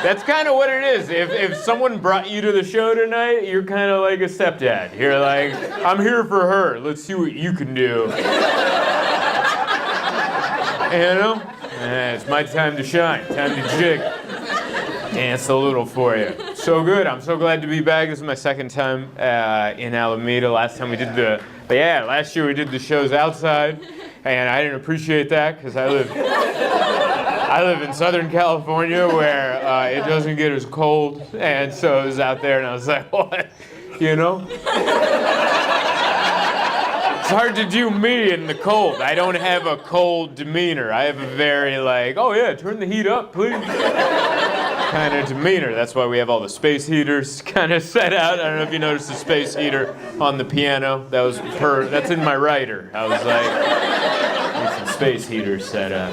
That's kind of what it is. If someone brought you to the show tonight, you're kind of like a stepdad. You're like, I'm here for her. Let's see what you can do. It's my time to shine. Time to jig. Dance a little for you. So good. I'm so glad to be back. This is my 2nd time in Alameda. Last year we did the shows outside, and I didn't appreciate that because I live in Southern California where it doesn't get as cold, and so I was out there and I was like, what? It's hard to do me in the cold. I don't have a cold demeanor. I have a very like, oh yeah, turn the heat up, please. Kind of demeanor. That's why we have all the space heaters kind of set out. I don't know if you noticed the space heater on the piano. That's in my writer. I was like, need some space heaters set up,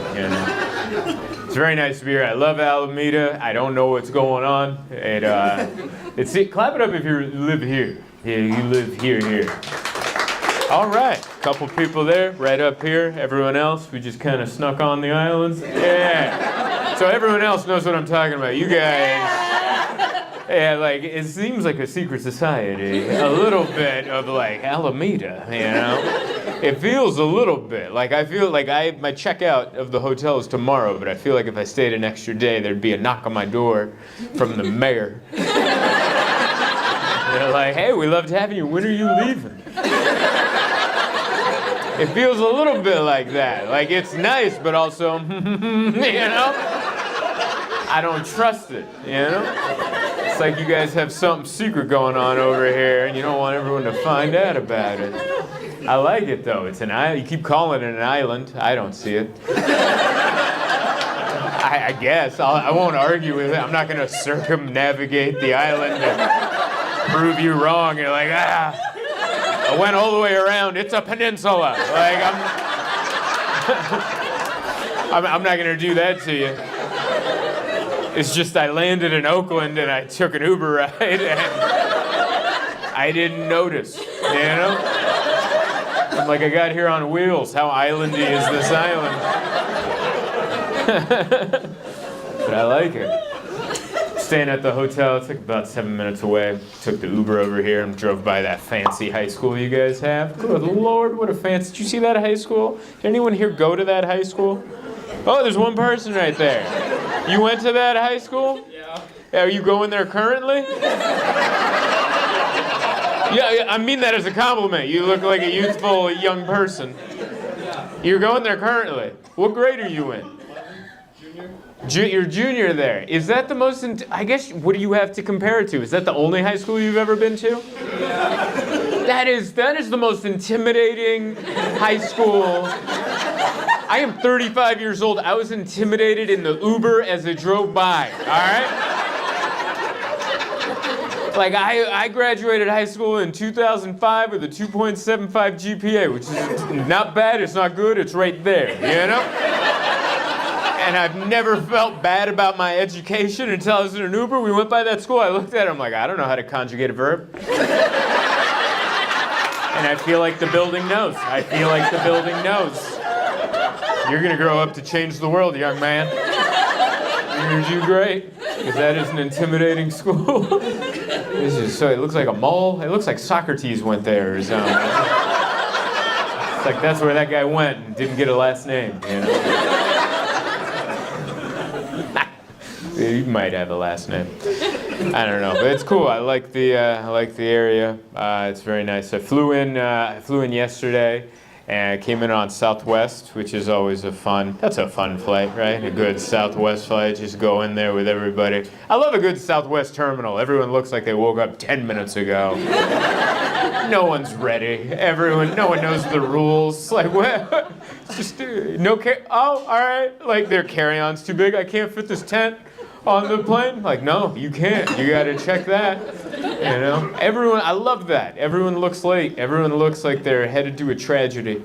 It's very nice to be here. I love Alameda. I don't know what's going on. Clap it up if you live here. Yeah, you live here. All right, couple people there, right up here. Everyone else, we just kind of snuck on the islands. Yeah. So everyone else knows what I'm talking about. You guys Yeah, like, it seems like a secret society. A little bit of, like, Alameda, you know? It feels a little bit. Like, I feel like my checkout of the hotel is tomorrow, but I feel like if I stayed an extra day, there'd be a knock on my door from the mayor. They're like, hey, we loved having you. When are you leaving? It feels a little bit like that. Like, it's nice, but also, you know? I don't trust it, you know? It's like you guys have something secret going on over here, and you don't want everyone to find out about it. I like it, though. It's an island. You keep calling it an island. I don't see it. I guess. I won't argue with it. I'm not going to circumnavigate the island and prove you wrong. You're like, I went all the way around. It's a peninsula. Like, I'm not going to do that to you. It's just I landed in Oakland and I took an Uber ride and I didn't notice, you know? I'm like, I got here on wheels. How islandy is this island? But I like it. Staying at the hotel, it's like about 7 minutes away. Took the Uber over here and drove by that fancy high school you guys have. Good Lord, what a fancy... Did you see that high school? Did anyone here go to that high school? Oh, there's one person right there. You went to that high school? Yeah. Are you going there currently? Yeah, I mean that as a compliment. You look like a youthful young person. You're going there currently. What grade are you in? You're junior there. Is that the most, I guess, what do you have to compare it to? Is that the only high school you've ever been to? That is the most intimidating high school. I am 35 years old. I was intimidated in the Uber as it drove by, all right? Like, I graduated high school in 2005 with a 2.75 GPA, which is not bad, it's not good, it's right there, you know? And I've never felt bad about my education until I was in an Uber. We went by that school, I looked at it, I'm like, I don't know how to conjugate a verb. And I feel like the building knows. I feel like the building knows. You're gonna grow up to change the world, young man. You're gonna do great, because that is an intimidating school. This is so, it looks like a mall. It looks like Socrates went there or something. It's like that's where that guy went and didn't get a last name, you know? You might have a last name. I don't know, but it's cool. I like the area. It's very nice. I flew in yesterday, and I came in on Southwest, which is always that's a fun flight, right? A good Southwest flight, just go in there with everybody. I love a good Southwest terminal. Everyone looks like they woke up 10 minutes ago. No one's ready. No one knows the rules. Like, what? Just, oh, all right. Like, their carry-on's too big. I can't fit this tent on the plane? Like, no, you can't. You gotta check that. You know? Everyone, I love that. Everyone looks late. Everyone looks like they're headed to a tragedy.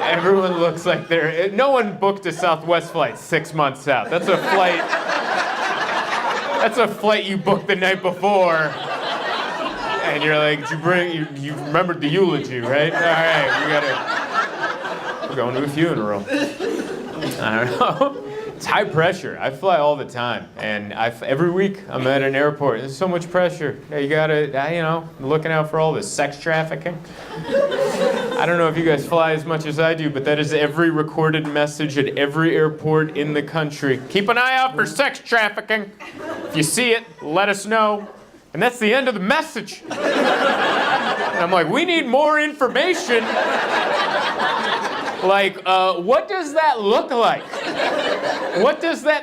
Everyone looks like no one booked a Southwest flight 6 months out. That's a flight you booked the night before. And you're like, you remembered the eulogy, right? All right, we're going to a funeral. I don't know. It's high pressure. I fly all the time, and every week I'm at an airport. There's so much pressure. You gotta, looking out for all this sex trafficking. I don't know if you guys fly as much as I do, but that is every recorded message at every airport in the country. Keep an eye out for sex trafficking. If you see it, let us know. And that's the end of the message. And I'm like, we need more information. Like, what does that look like?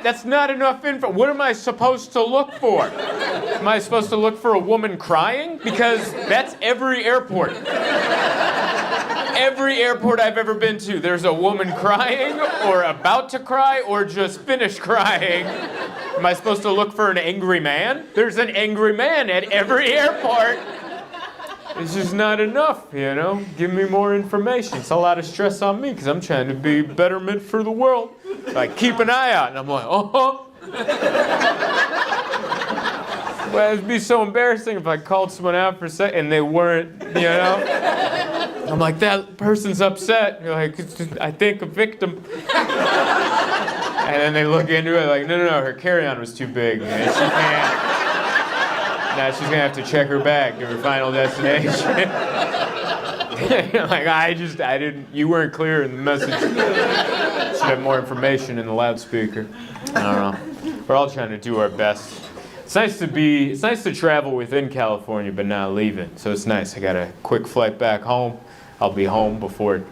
That's not enough info. What am I supposed to look for? Am I supposed to look for a woman crying? Because that's every airport. Every airport I've ever been to, there's a woman crying, or about to cry, or just finished crying. Am I supposed to look for an angry man? There's an angry man at every airport. It's just not enough, you know? Give me more information. It's a lot of stress on me because I'm trying to be betterment for the world. Like, keep an eye out. And I'm like, oh. Well, it'd be so embarrassing if I called someone out for a second and they weren't, you know? I'm like, that person's upset. You're like, I think a victim. And then they look into it like, no, her carry-on was too big. And she can't. Now she's gonna have to check her bag to her final destination. Like, I didn't, you weren't clear in the message. Should have more information in the loudspeaker. I don't know. We're all trying to do our best. It's nice to travel within California, but not leaving. So it's nice. I got a quick flight back home. I'll be home before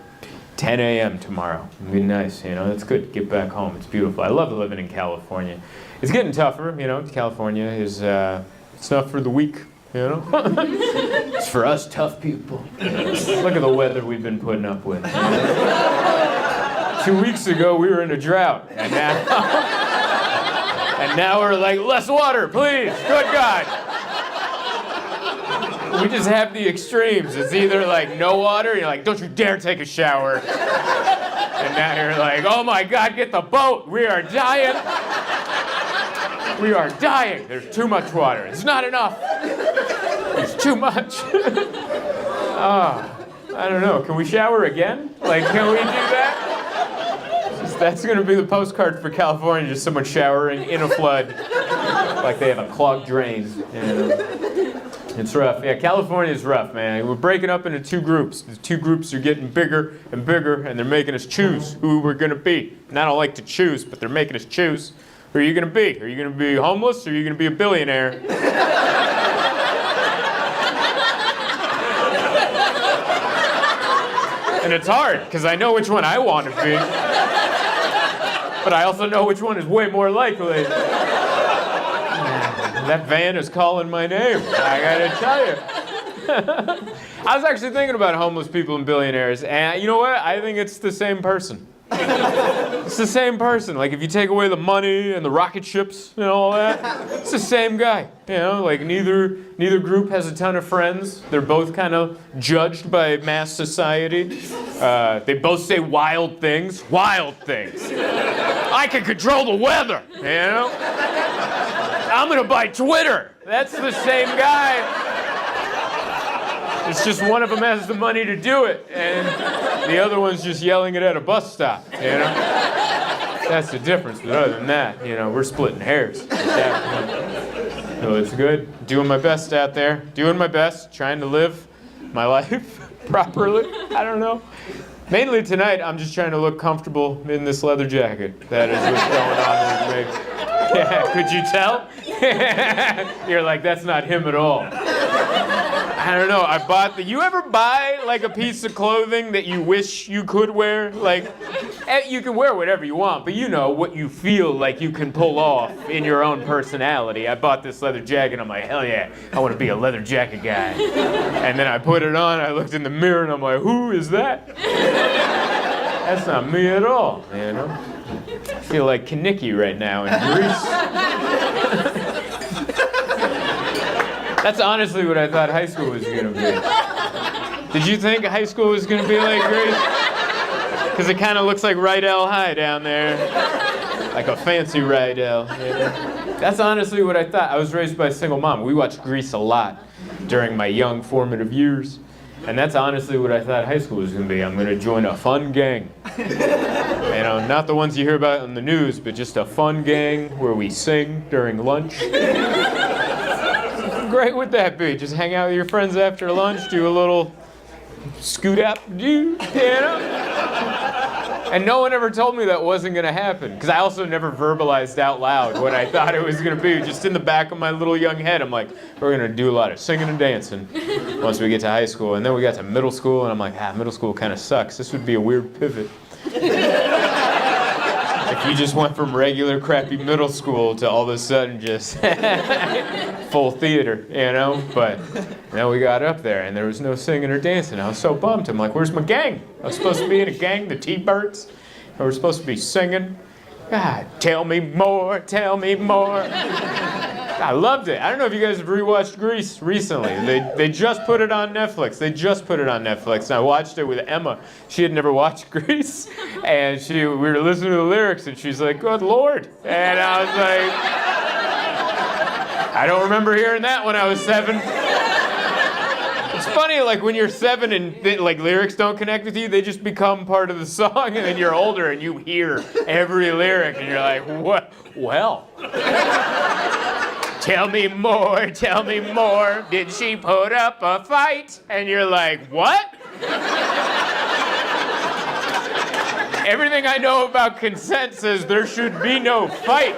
10 a.m. tomorrow. It'll be nice, It's good to get back home. It's beautiful. I love living in California. It's getting tougher, California is, it's not for the weak, It's for us tough people. Look at the weather we've been putting up with. 2 weeks ago, we were in a drought, and now we're like, less water, please, good God. We just have the extremes. It's either like no water, you're like, don't you dare take a shower. And now you're like, oh my God, get the boat, we are dying. We are dying. There's too much water. It's not enough. There's too much. I don't know. Can we shower again? Like, can we do that? That's going to be the postcard for California, just someone showering in a flood. Like they have a clogged drain. It's rough. Yeah, California is rough, man. We're breaking up into two groups. The two groups are getting bigger and bigger, and they're making us choose who we're going to be. And I don't like to choose, but they're making us choose. Who are you going to be? Are you going to be homeless, or are you going to be a billionaire? And it's hard, because I know which one I want to be. But I also know which one is way more likely. That van is calling my name, I gotta tell you. I was actually thinking about homeless people and billionaires, and you know what? I think it's the same person. It's the same person. Like, if you take away the money and the rocket ships and all that, it's the same guy. Like neither group has a ton of friends. They're both kind of judged by mass society. They both say wild things. Wild things. I can control the weather, I'm gonna buy Twitter. That's the same guy. It's just one of them has the money to do it, and the other one's just yelling it at a bus stop, That's the difference, but other than that, we're splitting hairs. So it's good. Doing my best out there. Doing my best, trying to live my life properly. I don't know. Mainly tonight, I'm just trying to look comfortable in this leather jacket. That is what's going on with me. Yeah, could you tell? You're like, that's not him at all. I don't know, you ever buy like a piece of clothing that you wish you could wear? Like, you can wear whatever you want, but what you feel like you can pull off in your own personality. I bought this leather jacket, I'm like, hell yeah, I want to be a leather jacket guy. And then I put it on, I looked in the mirror and I'm like, who is that? That's not me at all, I feel like Kaniki right now in Greece. That's honestly what I thought high school was going to be. Did you think high school was going to be like Greece? Because it kind of looks like Rydell High down there. Like a fancy Rydell. That's honestly what I thought. I was raised by a single mom. We watched Grease a lot during my young formative years. And that's honestly what I thought high school was going to be. I'm going to join a fun gang. Not the ones you hear about in the news, but just a fun gang where we sing during lunch. How great would that be? Just hang out with your friends after lunch, do a little scoot up, And no one ever told me that wasn't going to happen. Because I also never verbalized out loud what I thought it was going to be. Just in the back of my little young head, I'm like, we're going to do a lot of singing and dancing once we get to high school. And then we got to middle school, and I'm like, middle school kind of sucks. This would be a weird pivot. If you just went from regular crappy middle school to all of a sudden just full theater, But then we got up there and there was no singing or dancing. I was so bummed. I'm like, where's my gang? I was supposed to be in a gang, the T-Birds. And we're supposed to be singing. God, tell me more, tell me more. I loved it. I don't know if you guys have rewatched Grease recently. They just put it on Netflix. And I watched it with Emma. She had never watched Grease. And we were listening to the lyrics and she's like, good Lord. And I was like, I don't remember hearing that when I was 7. It's funny, like when you're 7 and like lyrics don't connect with you, they just become part of the song, and then you're older and you hear every lyric, and you're like, what? Well. Tell me more, tell me more. Did she put up a fight? And you're like, what? Everything I know about consent says there should be no fight.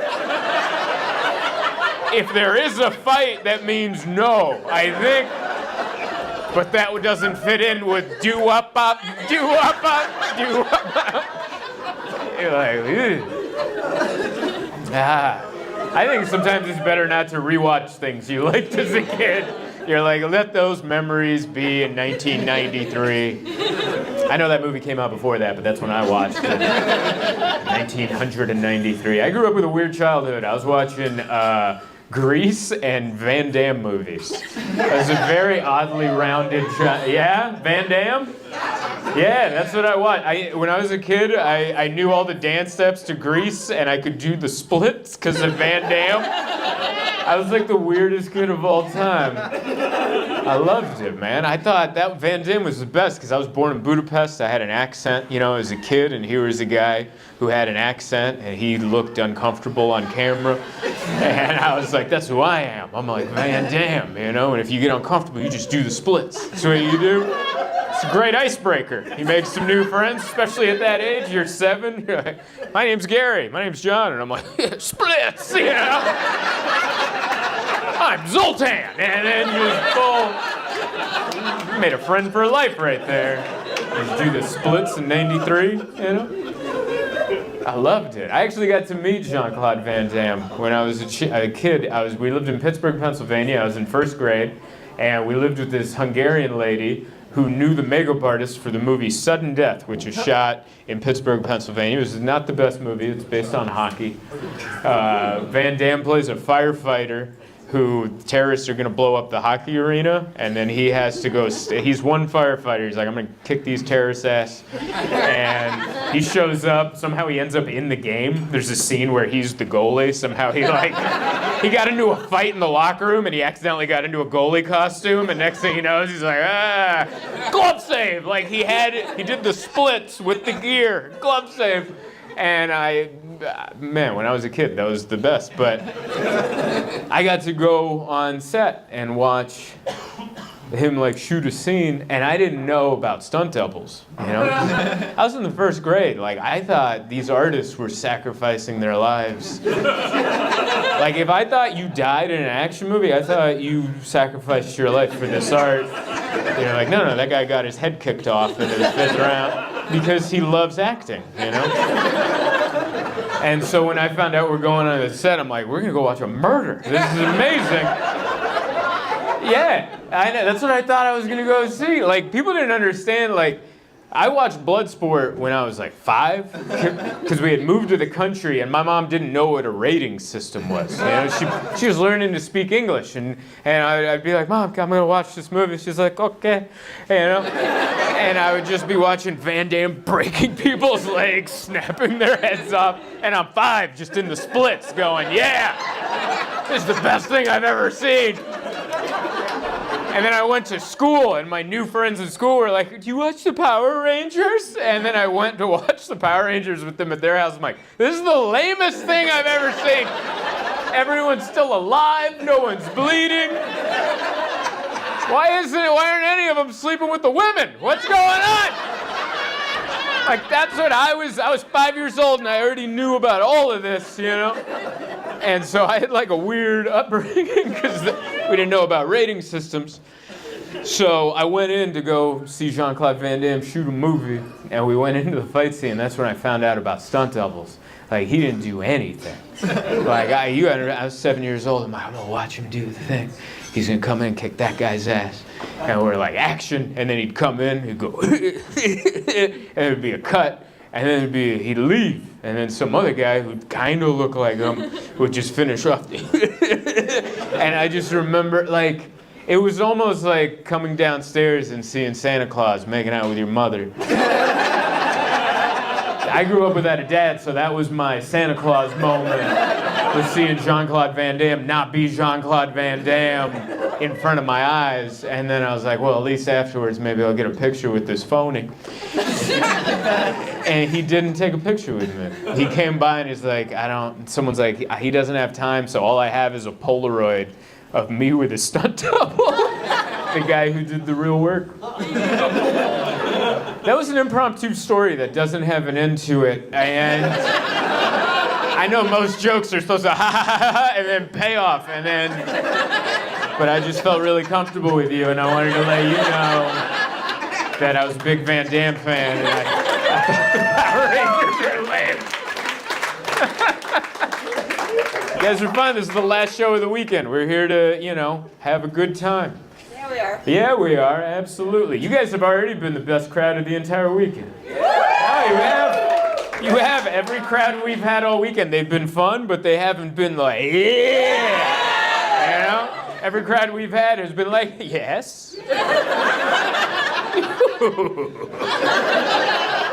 If there is a fight, that means no, I think. But that doesn't fit in with do-up-up, do-up-up, do-up-up. You're like, I think sometimes it's better not to rewatch things you liked as a kid. You're like, let those memories be in 1993. I know that movie came out before that, but that's when I watched it. 1993. I grew up with a weird childhood. I was watching Grease and Van Damme movies. I was a very oddly rounded child. Yeah? Van Damme? Yeah, that's what I watched. When I was a kid, I knew all the dance steps to Grease, and I could do the splits because of Van Damme. I was like the weirdest kid of all time. I loved it, man. I thought that Van Damme was the best because I was born in Budapest. I had an accent, as a kid, and he was a guy who had an accent, and he looked uncomfortable on camera. And I was like, that's who I am. I'm like, Van Damme, and if you get uncomfortable, you just do the splits. That's what you do. It's a great icebreaker. You make some new friends, especially at that age. You're 7. You're like, my name's Gary. My name's John. And I'm like, splits, I'm Zoltan. And then you made a friend for life right there. You do the splits in 93, I loved it. I actually got to meet Jean-Claude Van Damme when I was a kid. We lived in Pittsburgh, Pennsylvania. I was in 1st grade. And we lived with this Hungarian lady who knew the makeup artist for the movie Sudden Death, which was shot in Pittsburgh, Pennsylvania. It was not the best movie. It's based on hockey. Van Damme plays a firefighter who terrorists are going to blow up the hockey arena, and then he has to go, he's one firefighter, he's like, I'm going to kick these terrorists' ass, and he shows up, somehow he ends up in the game. There's a scene where he's the goalie, somehow he got into a fight in the locker room, and he accidentally got into a goalie costume, and next thing he knows, he's like, glove save, like he did the splits with the gear, glove save. And when I was a kid, that was the best. But I got to go on set and watch him shoot a scene, and I didn't know about stunt doubles. I was in the 1st grade. I thought these artists were sacrificing their lives. If I thought you died in an action movie, I thought you sacrificed your life for this art. No, that guy got his head kicked off in the 5th round. Because he loves acting, And so when I found out we're going on the set, I'm like, we're going to go watch a murder. This is amazing. Yeah, I know. That's what I thought I was going to go see. People didn't understand, I watched Bloodsport when I was 5, because we had moved to the country and my mom didn't know what a rating system was. She was learning to speak English, and I'd be like, Mom, I'm gonna watch this movie. She's like, okay, and I would just be watching Van Damme breaking people's legs, snapping their heads off, and I'm 5, just in the splits, going, yeah, this is the best thing I've ever seen. And then I went to school, and my new friends in school were like, do you watch the Power Rangers? And then I went to watch the Power Rangers with them at their house. I'm like, this is the lamest thing I've ever seen. Everyone's still alive, no one's bleeding. Why aren't any of them sleeping with the women? What's going on? That's what I was 5 years old, and I already knew about all of this, And so I had a weird upbringing because we didn't know about rating systems. So I went in to go see Jean-Claude Van Damme shoot a movie, and we went into the fight scene. That's when I found out about stunt doubles. He didn't do anything. I was 7 years old. I'm like, I'm gonna watch him do the thing. He's gonna come in and kick that guy's ass. And we're like, action. And then he'd come in, he'd go, and it'd be a cut. And then he'd leave. And then some other guy who kind of looked like him would just finish off. And I just remember, it was almost like coming downstairs and seeing Santa Claus making out with your mother. I grew up without a dad, so that was my Santa Claus moment. was seeing Jean-Claude Van Damme not be Jean-Claude Van Damme in front of my eyes. And then I was like, well, at least afterwards, maybe I'll get a picture with this phony. And he didn't take a picture with me. He came by and he's like, someone's like, he doesn't have time, so all I have is a Polaroid of me with a stunt double. The guy who did the real work. That was an impromptu story that doesn't have an end to it. And I know most jokes are supposed to ha ha ha ha and then pay off, but I just felt really comfortable with you, and I wanted to let you know that I was a big Van Damme fan, and I thought the Power Rangers were lame. You guys are fun. This is the last show of the weekend. We're here to, have a good time. Yeah, we are. Yeah, we are, absolutely. You guys have already been the best crowd of the entire weekend. Oh, you have. You have. Every crowd we've had all weekend, they've been fun, but they haven't been like, yeah. Every crowd we've had has been like, yes.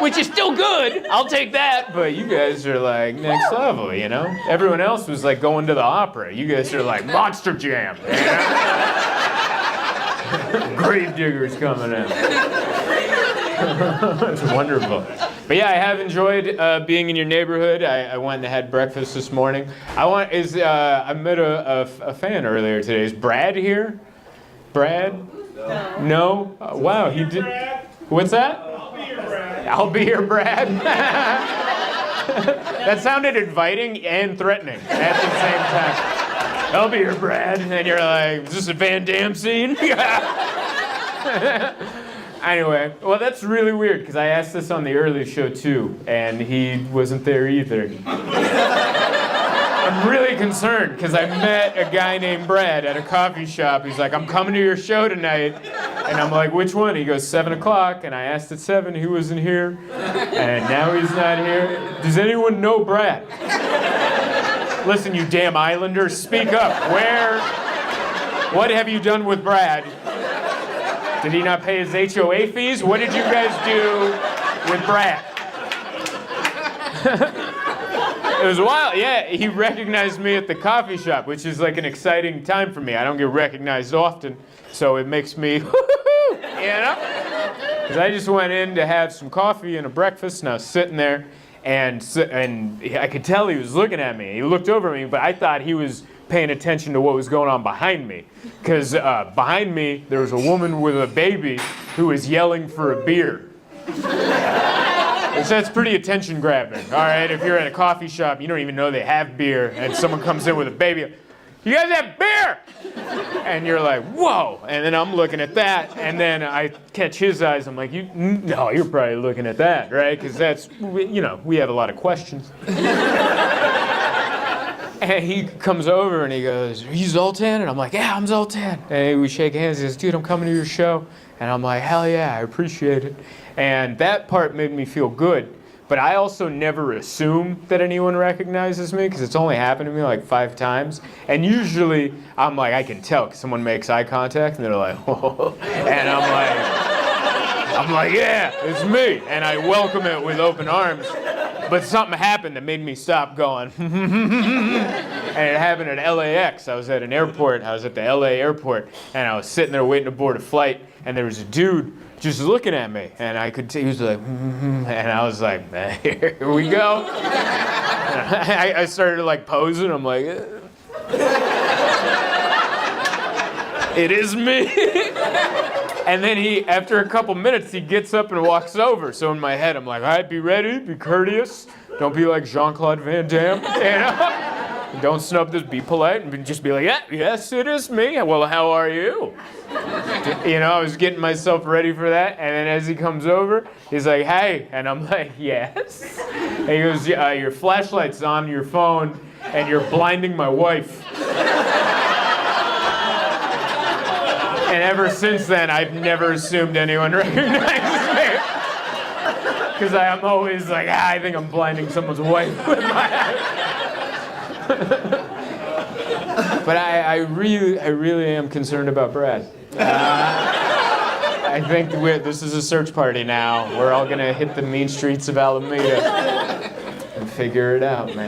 Which is still good. I'll take that. But you guys are like next level, Everyone else was like going to the opera. You guys are like Monster Jam. Gravediggers coming in. It's wonderful. But yeah, I have enjoyed being in your neighborhood. I went and had breakfast this morning. I met a fan earlier today. Is Brad here? Brad? No? Wow, he did. What's that? I'll be here, Brad. That sounded inviting and threatening at the same time. I'll be here, Brad. And you're like, is this a Van Damme scene? Anyway, well, that's really weird because I asked this on the early show too, and he wasn't there either. I'm really concerned because I met a guy named Brad at a coffee shop. He's like, I'm coming to your show tonight. And I'm like, which one? He goes, 7 o'clock. And I asked at 7, he wasn't here. And now he's not here. Does anyone know Brad? Listen, you damn Islanders, speak up. What have you done with Brad? Did he not pay his HOA fees? What did you guys do with Brad? It was wild. Yeah, he recognized me at the coffee shop, which is like an exciting time for me. I don't get recognized often, so it makes me, Because I just went in to have some coffee and a breakfast, and I was sitting there, and I could tell he was looking at me. He looked over at me, but I thought he was paying attention to what was going on behind me. Because behind me, there was a woman with a baby who was yelling for a beer. So that's pretty attention grabbing. All right, if you're at a coffee shop, you don't even know they have beer, and someone comes in with a baby, you guys have beer? And you're like, whoa. And then I'm looking at that, and then I catch his eyes. I'm like, no, you're probably looking at that, right? Because that's, we have a lot of questions. And he comes over and he goes, are you Zoltan? And I'm like, yeah, I'm Zoltan. And we shake hands. He goes, dude, I'm coming to your show. And I'm like, hell yeah, I appreciate it. And that part made me feel good. But I also never assume that anyone recognizes me because it's only happened to me like 5 times. And usually I'm like, I can tell because someone makes eye contact and they're like, whoa. And I'm like, yeah, it's me. And I welcome it with open arms. But something happened that made me stop going. And it happened at LAX. I was at an airport. I was at the LA airport. And I was sitting there waiting to board a flight. And there was a dude just looking at me. And I could see, he was like, and I was like, here we go. I started like posing. I'm like, it is me. And then after a couple minutes, he gets up and walks over. So in my head, I'm like, all right, be ready, be courteous. Don't be like Jean-Claude Van Damme, Don't snub this, be polite, and just be like, yeah, yes, it is me. Well, how are you? I was getting myself ready for that. And then as he comes over, he's like, hey. And I'm like, yes. And he goes, yeah, your flashlight's on your phone, and you're blinding my wife. And ever since then, I've never assumed anyone recognizes me. Because I'm always like, I think I'm blinding someone's wife with my eyes. But I really am concerned about Brad. I think this is a search party now. We're all going to hit the mean streets of Alameda and figure it out, man.